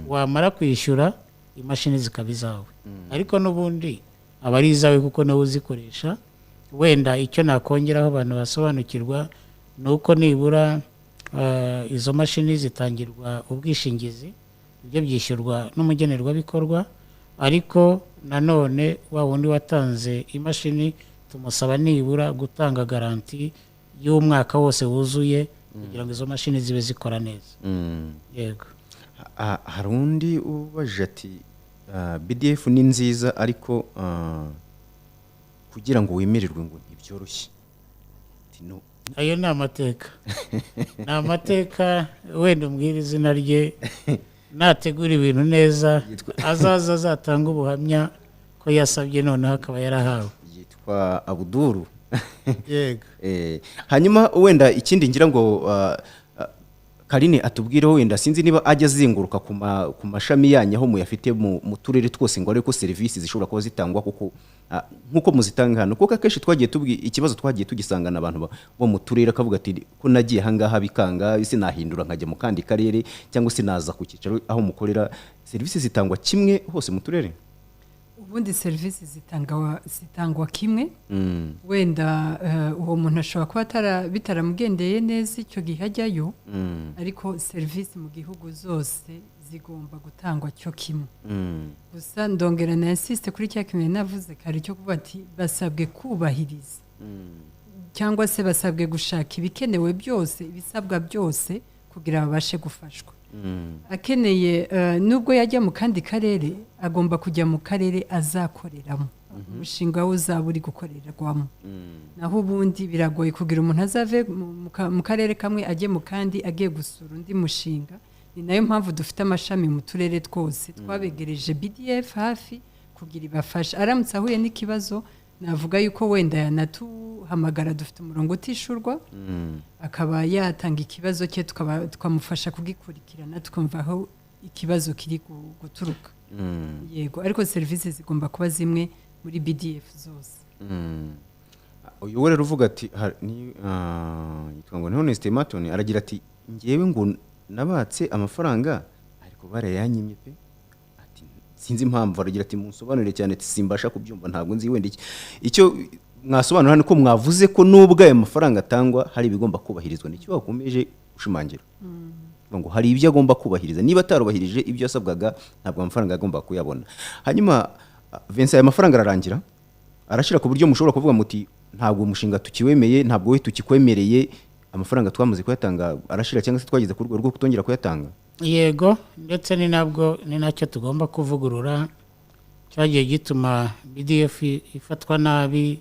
wamara kwishyura imashini zikaba izawe ariko n'ubundi aba ari izawe kuko nawe uzikoresha. Wenda icyo nakongeraho abantu basobanukirwa ni uko nibura izo mashini zitangirwa ubwishingizi ibyo byishyurwa n'umugenerwabikorwa ariko nanone wa wundi watanze imashini tumusaba nibura gutanga garanti y'umwaka wose wuzuye kugira ngo izo mashini zibe zikora neza. Yego, hari undi ubaje ati BDF ni nziza ariko kugira ngo wemererwe ngo ntibyoroshye. Ayo ni amateka ni amateka wenda umbwira izina rye nategura ibintu neza azaza azatanga ubuhamya ko yasabye noneho akaba yarahawe. Yitwa Abuduru. Yego. Hanyuma wenda ikindi ngira ngo Karine atubwireho wenda sinzi niba ajya azenguruka ku mashami yanyu aho muyafite mu turere twose ngo ariko services zishobora kuba zitangwa kuko nkuko muzitanga hano kuko akenshi twagiye ikibazo twagiye tugisangana abantu bo mu turere akavuga ati ko nagiye hangaha bikanga isi nahindura nkajya mu kandi karere cyangwa se naza ku kicaro aho mukorera services zitangwa kimwe hose mu turere. Ubundi services zitangwa kimwe wenda uwo muntu ashobora kuba bitaramugendeye neza icyo gihe ajyayo ariko service mu gihugu zose zigomba gutangwa cyo kimwe. Gusa ndongera na insiste kuri cya kimwe navuze kare cyo kuba ati basabwe kubahiriza cyangwa se basabwe gushaka ibikenewe byose ibisabwa byose kugira babashe gufashwa. Akeneye nubwo yajya mu kandi karere agomba kujya mu karere azakoreramo umushinga we uzaba uri gukorerwamo. Naho ubundi biragoye kugira umuntu azave mu karere kamwe ajye mu kandi agiye gusura undi mushinga. Ni nayo mpamvu dufite amashami mu turere twose twabegereje BDF hafi kugira ibafasha. Aramutse ahuye n'ikibazo navuga yuko wenda yanatuhamagara dufite umurongo utishurwa akaba yatanga ikibazo cye tukamufasha kugikurikirana tukumva aho ikibazo kiri guturuka. Yego, ariko services zigomba kuba zimwe muri BDF zose. Uyu wera ruvuga ati yitwa ngo Honest Maton aragira ati ngewe ngo nabatse amafaranga ariko barayanyimye pe sinzi impamvu. Aragira ati munsobanurire cyane ati simbasha kubyumva ntabwo nzi wenda icyo mwasobanura ko mwavuze ko nubwo ayo mafaranga atangwa hari ibigomba kubahirizwa n'icyo bakomeje ushimangira ngo hari ibyo agomba kubahiriza niba atarubahirije ibyo yasabwaga ntabwo amafaranga agomba kuyabona. Hanyuma Vincent aya mafaranga ararangira arashira ku buryo mushobora kuvuga muti ntabwo umushinga tukiwemeye ntabwo we tukikwemereye amafaranga twamaze kuyatanga arashira cyangwa se twageze ku rwego rwo kutongera kuyatanga. Yego, ndetse ni nacyo tugomba kuvugurura cyagiye gituma BDF ifatwa nabi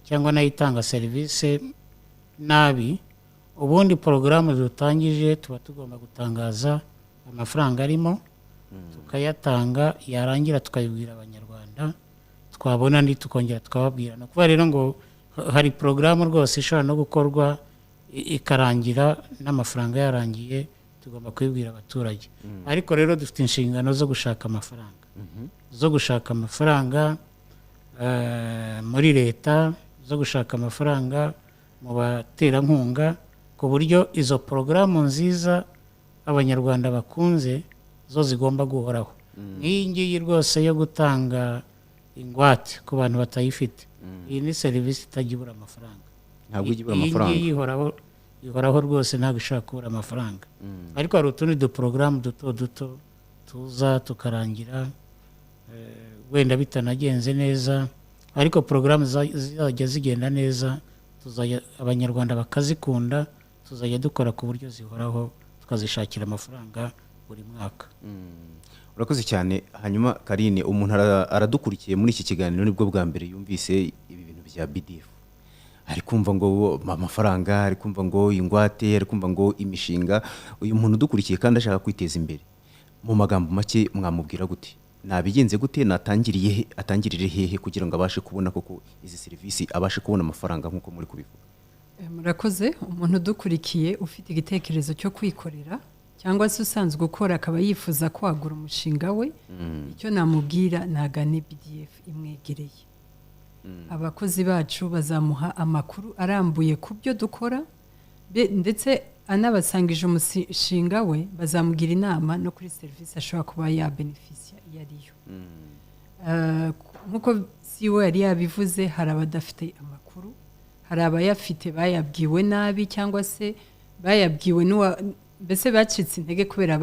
cyangwa nayitanga service nabi. Ubundi porogaramu dutangije tuba tugomba gutangaza amafaranga arimo tukayatanga yarangira tukayibwira abanyarwanda twabona ndi tukongera tukababwira. No kuba rero ngo hari porogaramu rwose ishobora no gukorwa ikarangira n'amafaranga yarangiye tugomba kwibwira abaturage. Ariko rero dufite inshingano zo gushaka amafaranga muri leta zo gushaka amafaranga mu baterankunga ku buryo izo porogaramu nziza abanyarwanda bakunze zo zigomba guhoraho. Iyi ngiyi rwose yo gutanga ingwate ku bantu batayifite iyi ni serivisi itajya amafaranga. Ntabwo ijya amafaranga. Iyi ihoraho rwose ntabwo ishaka kubura amafaranga. Ariko hari utundi porogaramu duto tuza tukarangira wenda bitanagenze neza ariko porogaramu zizajya zigenda neza abanyarwanda bakazikunda tuzajya dukora ku buryo zihoraho tukazishakira amafaranga buri mwaka. Urakoze cyane. Hanyuma Karine, umuntu aradukurikiye muri iki kiganiro nibwo bwa mbere yumvise ibi bintu bya BDF, ari kumva ngo amafaranga, ari kumva ngo ingwate, ari kumva ngo imishinga. Uyu muntu udukurikiye kandi ashaka kwiteza imbere, mu magambo make mwamubwira gute? Nabigenze gute? Atangirire hehe kugira ngo abashe kubona koko izi serivisi, abashe kubona amafaranga nk'uko muri kubivuga? Murakoze. Umuntu udukurikiye ufite igitekerezo cyo kwikorera cyangwa se usanzwe ukora akaba yifuza kwagura umushinga we, icyo namubwira nagane BDF imwegereye. Abakozi bacu bazamuha amakuru arambuye ku byo dukora, ndetse anabasangije umushinga we bazamugira inama no kuri serivisi ashobora kuba yabenefisiya iyo ariyo. Nk'uko CEO yari yabivuze, hari abadafite amakuru, hari abayafite bayabwiwe nabi cyangwa se bayabwiwe mbese bacitse intege kubera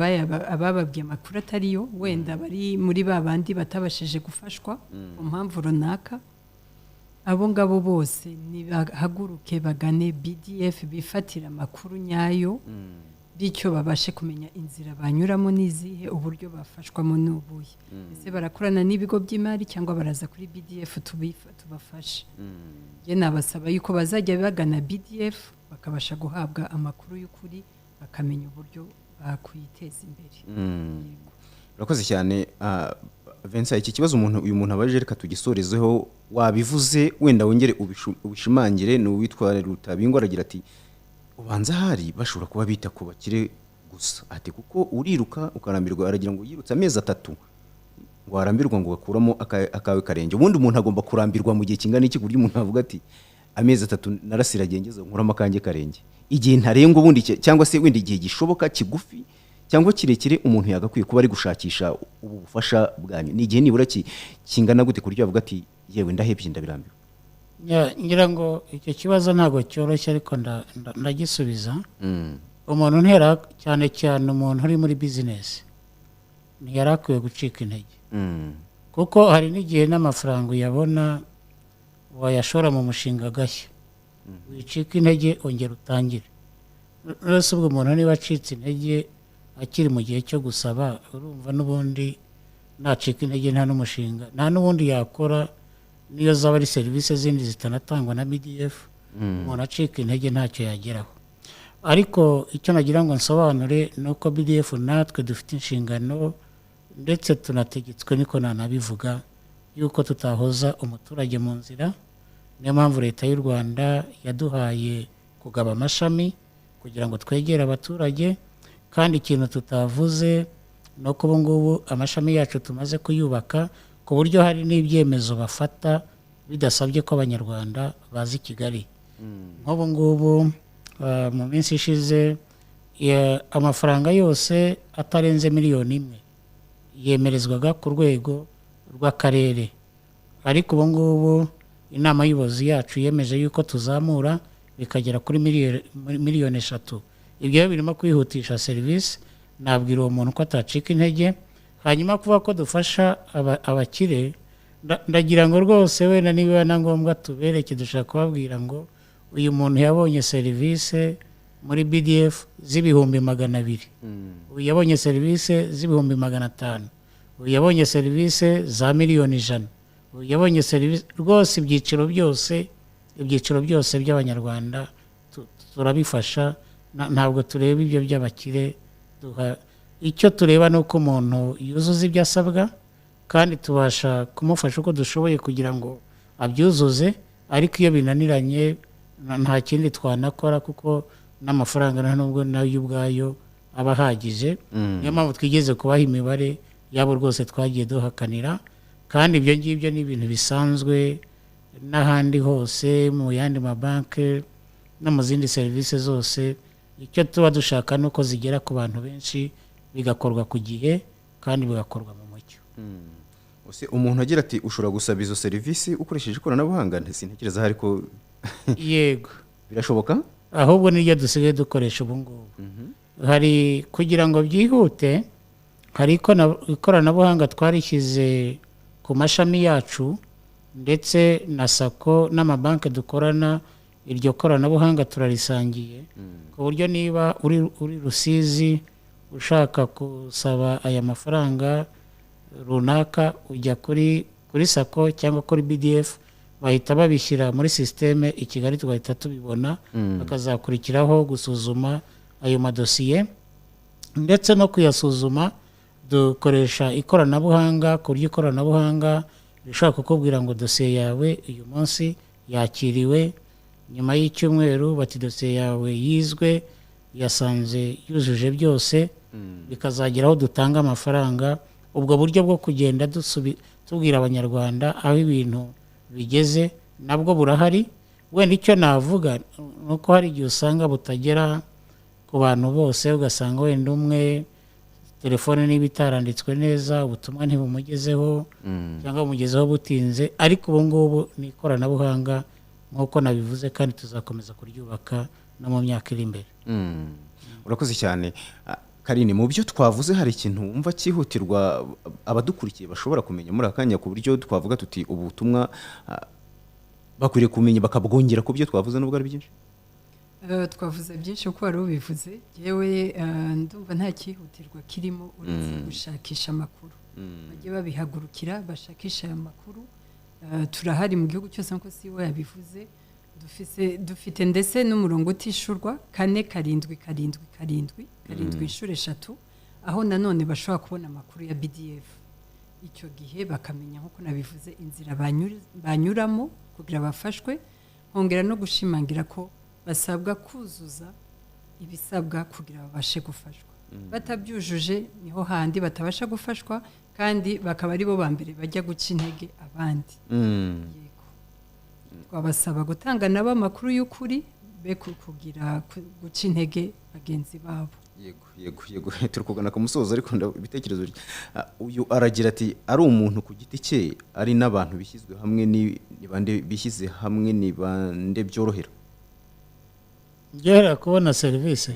abababwiye amakuru atariyo, wenda bari muri babandi batabashije gufashwa mu mpamvu runaka. Abo ngabo bose nibahaguruke bagane BDF bifatira amakuru nyayo, bityo babashe kumenya inzira banyuramo n'izihe, uburyo bafashwamo n'ubuye. Ese barakorana n'ibigo by'imari cyangwa baraza kuri BDF tubafashe. Je nabasaba yuko bazajya bagana BDF bakabasha guhabwa amakuru y'ukuri, bakamenya uburyo bakwiteza imbere. Urakoze cyane. Vincent, iki kibazo uyu muntu abaje reka tugisorezeho. Wabivuze, wenda wongere ubishimangire. Ni uwitwa Rutabingwa aragira ati ubanza hari bashobora kuba bita ku bakire gusa, ati kuko uriruka ukarambirwa, aragira ngo yirutse amezi 3 ngo arambirwa ngo gakuramo akawe karenge. Ubundi umuntu agomba kurambirwa mu gihe kingana iki buryo umuntu avuga ati amezi 3 narasiragengeza nkuramo kange karenge? Igihe ntarenga ubundi cyangwa se wenda igihe gishoboka kigufi cyangwa kirekire umuntu yagakwiye kuba ari gushakisha ubu bufasha bwanyu? Ni igihe nibura kingana gute kuryo avuga ati yewe ndahebye ndabirambiwe? ngira ngo icyo kibazo ntabwo cyoroshye ariko ndagisubiza. Umuntu ntera cyane cyane umuntu uri muri business ntiyarakwiye gucika intege, kuko hari n'igihe n'amafaranga uyabona wayashora mu mushinga gashya, wicika intege ongera utangire. Rwose ubwo umuntu niba acitse intege akiri mu gihe cyo gusaba, urumva n'ubundi nacika intege nta n'umushinga nta n'ubundi yakora, niyo zaba ari serivisi zindi zitanatangwa na BDF, umuntu acika intege ntacyo yageraho. Ariko icyo nagira ngo nsobanure nuko BDF natwe dufite inshingano, ndetse tunategetswe niko nanabivuga yuko tutahoza umuturage mu nzira. Niyo mpamvu leta y'u Rwanda yaduhaye kugaba amashami kugira ngo twegere abaturage, kandi ikintu tutavuze nuko ubu ngubu amashami yacu tumaze kuyubaka ku buryo hari n'ibyemezo bafata bidasabye ko abanyarwanda bazi Kigali. Nk'ubu ngubu mu minsi ishize amafaranga yose atarenze miliyoni 1 yemerezwaga ku rwego rw'akarere, ariko ubu ngubu inama y'ubuyobozi yacu yemeje yuko tuzamura bikagera kuri miliyoni 3. Ibyo birimo kwihutisha serivisi. Nabwira uwo muntu ko atacika intege. Hanyuma kuva ko dufasha abakire, ndagira ngo rwose wenda niba na ngombwa tubereke, dushaka kubabwira ngo uyu muntu yabonye serivisi muri BDF z'ibihumbi 200, uyu yabonye serivisi z'ibihumbi 500, uyu yabonye serivisi za miliyoni 100, uyu yabonye serivisi rwose ibyiciro byose by'abanyarwanda turabifasha. Ntabwo tureba ibyo by'abakire, icyo tureba nuko umuntu yuzuza ibyo asabwa, kandi tubasha kumufasha uko dushoboye kugira ngo abyuzuze. Ariko iyo binaniranye nta kindi twanakora, kuko n'amafaranga nubwo nayo ubwayo aba ahagije. Niyo mpamvu twigeze kubaha imibare yabo rwose twagiye duhakanira, kandi ibyo ngibyo ni ibintu bisanzwe n'ahandi hose mu yandi mabanki no mu zindi serivisi zose. Icyo tuba dushaka nuko zigera ku bantu benshi, bigakorwa ku gihe kandi bigakorwa mu mucyo. Umuntu agira ati ushobora gusaba izo serivisi ukoresheje ikoranabuhanga? Sintekereza hari ko yego birashoboka, ahubwo niryo dusigaye dukoresha ubu ngubu. Hari kugira ngo byihute, hari ikoranabuhanga twarishyize ku mashami yacu ndetse na sako n'amabanki dukorana, iryo koranabuhanga turarisangiye ku buryo niba uri Rusizi ushaka gusaba aya mafaranga runaka ujya kuri sako cyangwa kuri BDF, bahita babishyira muri systeme i Kigali tugahita tubibona, bakazakurikiraho gusuzuma ayo madosiye ndetse no kuyasuzuma. Dukoresha ikoranabuhanga, ku buryo ikoranabuhanga rishobora kukubwira ngo dosiye yawe uyu munsi yakiriwe, nyuma y'icyumweru bati dosiye yawe yizwe, yasanze yujuje byose, bikazageraho dutanga amafaranga. Ubwo buryo bwo kugenda tubwira abanyarwanda aho ibintu bigeze nabwo burahari. Wenda icyo navuga nuko hari igihe usanga butagera ku bantu bose, ugasanga wenda umwe telefone niba itaranditswe neza ubutumwa ntibumugezeho cyangwa bumugezeho butinze, ariko ubu ngubu ni ikoranabuhanga nk'uko nabivuze, kandi tuzakomeza kuryubaka no mu myaka iri imbere. Urakoze cyane Karine. Mu byo twavuze hari ikintu wumva cyihutirwa abadukurikiye bashobora kumenya muri akanya, ku buryo twavuga tuti ubutumwa bakwiriye kumenya bakabwongera ku byo twavuze nubwo ari byinshi? Twavuze byinshi uko wari ubivuze, yewe ndumva nta cyihutirwa kirimo uretse gushakisha amakuru. Bajye babihagurukira bashakisha aya makuru. Turahari mu gihugu cyose nk'uko CEO yabivuze, dufite ndetse n'umurongo utishurwa 4-7-7-7 inshuro 3, aho nanone bashobora kubona amakuru ya BDF. Icyo gihe bakamenya nk'uko nabivuze inzira banyuramo kugira bafashwe, hongera no gushimangira ko basabwa kuzuza ibisabwa kugira babashe gufashwa. Batabyujuje niho handi batabasha gufashwa, kandi bakaba ari bo bambere bajya guca intege abandi. Yego, twabasaba gutanga nabo amakuru y'ukuri, be kugira guca intege bagenzi babo. Yego turi kugana ku musozo, ariko ibitekerezo uyu aragira ati ari umuntu ku giti cye, ari n'abantu bishyizwe hamwe, ni bande bishyize hamwe, ni bande byorohera kubona serivisi?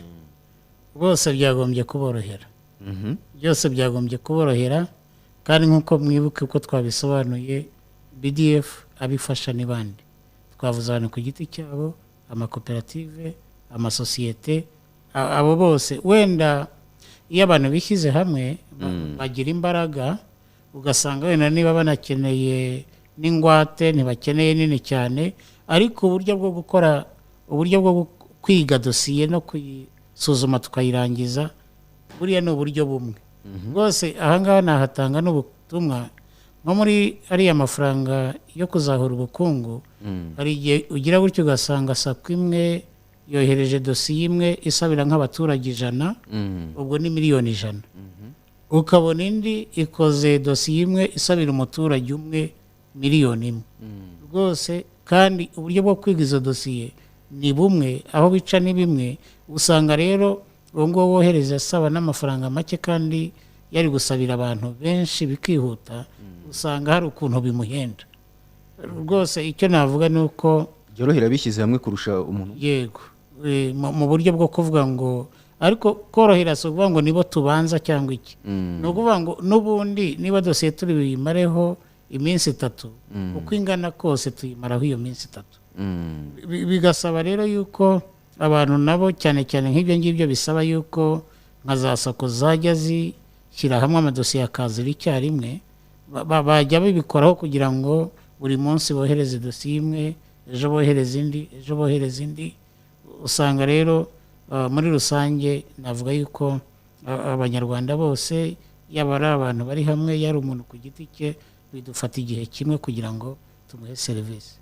Bose byagombye kuborohera, byose byagombye kuborohera. Kandi nk'uko mwibuke ko twabisobanuye, BDF abifasha ni bande? Twavuze abantu ku giti cyabo, amakoperative, amasosiyete, abo bose. Wenda iyo abantu bishyize hamwe bagira imbaraga, ugasanga wenda niba banakeneye n'ingwate ntibakeneye nini cyane, ariko uburyo bwo kwiga dosiye no kuyisuzuma tukayirangiza, buriya ni uburyo bumwe. Rwose ahangaha nahatanga n'ubutumwa nko muri ariya mafaranga yo kuzahura ubukungu. Hari igihe ugira gutyo ugasanga sako imwe yohereje dosiye imwe isabira nk'abaturage 100, ubwo ni miliyoni 100. Ukabona indi ikoze dosiye imwe isabira umuturage umwe miliyoni 1. Rwose kandi uburyo bwo kwiga izo dosiye ni bumwe, aho bica ni bimwe. Usanga rero uwo nguwo wohereza asaba n'amafaranga make, kandi yari gusabira abantu benshi bikihuta, usanga hari ukuntu bimuhenda. Rwose icyo navuga ni uko byorohera bishyize hamwe kurusha umuntu. Yego, mu buryo bwo kuvuga ngo, ariko korohera si ukuvuga ngo nibo tubanza cyangwa iki. Ni ukuvuga ngo n'ubundi niba dosiye turi buyimareho iminsi 3, uko ingana kose tuyimaraho iyo minsi 3. Bigasaba rero yuko abantu nabo cyane cyane nk'ibyo ngibyo bisaba yuko nka za sako zajya zishyira hamwe amadosiye akazira icyarimwe, bajya babikoraho kugira ngo buri munsi bohereze dosiye imwe, ejo bohereze indi. Usanga rero muri rusange navuga yuko abanyarwanda bose, yaba ari abantu bari hamwe, yari umuntu ku giti cye, bidufata igihe kimwe kugira ngo tumuhe serivisi.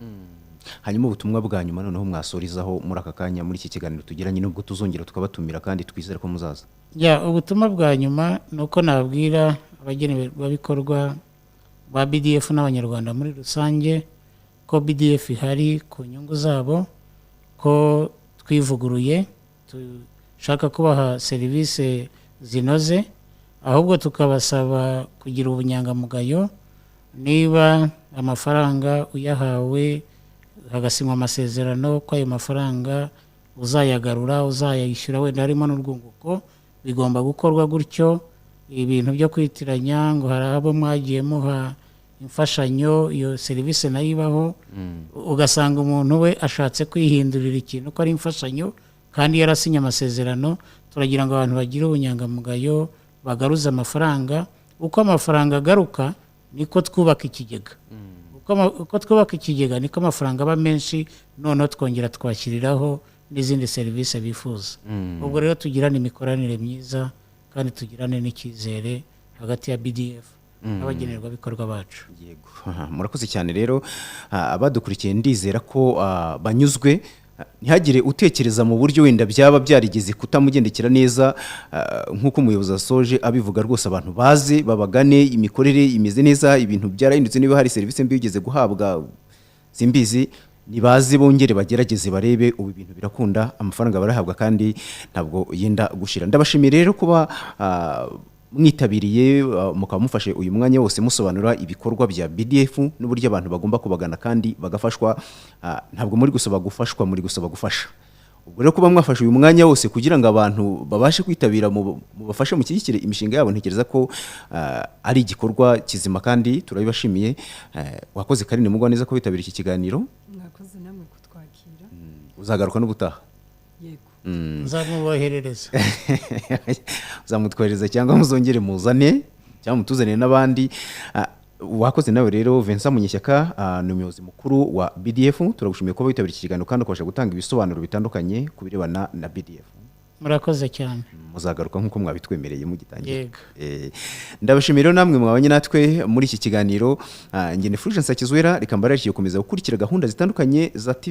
Hanyuma ubutumwa bwa nyuma noneho mwasorizaho muri aka kanya muri iki kiganiro tugiranye, nubwo tuzongera tukabatumira kandi twizere ko muzaza. Ubutumwa bwa nyuma nuko nabwira abagenerwabikorwa ba BDF n'abanyarwanda muri rusange ko BDF ihari ku nyungu zabo, ko twivuguruye, dushaka kubaha serivisi zinoze, ahubwo tukabasaba kugira ubunyangamugayo. Niba amafaranga uyahawe hagasinywa amasezerano ko ayo mafaranga uzayagarura, uzayishyura, wenda harimo n'urwunguko, bigomba gukorwa gutyo. Ibintu byo kwitiranya ngo hari abo mwagiye muha imfashanyo iyo serivisi nayo ibaho ugasanga umuntu we ashatse kwihindurira ikintu ko ari imfashanyo kandi yarasinye amasezerano. Turagira ngo abantu bagire ubunyangamugayo bagaruza amafaranga, uko amafaranga agaruka niko twubaka ikigega, uko twubaka ikigega niko amafaranga aba menshi, noneho twongera twashyiriraho n'izindi serivisi bifuza. Ubwo rero tugirane imikoranire myiza kandi tugirane n'icyizere hagati ya BDF n'abagenerwabikorwa bacu. Yego, murakoze cyane rero. Abadukurikiye ndizera ko banyuzwe, ntihagire utekereza mu buryo wenda byaba byarigeze kutamugendekera neza. Nk'uko umuyobozi asoje abivuga, rwose abantu baze babagane, imikorere imeze neza, ibintu byarahindutse. Niba hari serivisi mbi ugeze guhabwa simbizi, nibaze bongere bagerageze barebe ubu ibintu birakunda, amafaranga barahabwa kandi ntabwo yenda gushira. Ndabashimiye rero kuba mwitabiriye mukaba mufashe uyu mwanya wose musobanura ibikorwa bya BDF n'uburyo abantu bagomba kubagana kandi bagafashwa. Ntabwo muri gusaba gufashwa, muri gusaba gufasha. Ubwo rero kuba mwafashe uyu mwanya wose kugira ngo abantu babashe kwitabira mubafashe mu kigikire imishinga yabo, ntekereza ko ari igikorwa kizima kandi turabibashimiye. Wakoze Karine mugwa neza ko witabira iki kiganiro. Mwakoze namwe kutwakira. Uzagaruka n'ubutaha. Yego. Nzamuboherereza. Uzamutwohereza cyangwa muzongere muzane cyangwa mutuzanire n'abandi. Wakoze nawe rero Vincent Munyeshyaka, ni umuyobozi mukuru wa BDF. Turagushimiye kuba witabira iki kiganiro kandi ukabasha gutanga ibisobanuro bitandukanye ku birebana na BDF. Murakoze cyane. Muzagaruka nk'uko mwabitwemereye mugitangira. Yego. Ndabashimira namwe mwabanye natwe muri iki kiganiro. Njye ni Fulgence Sakizwera, reka mbarashye gukomeza gukurikira gahunda zitandukanye za TV.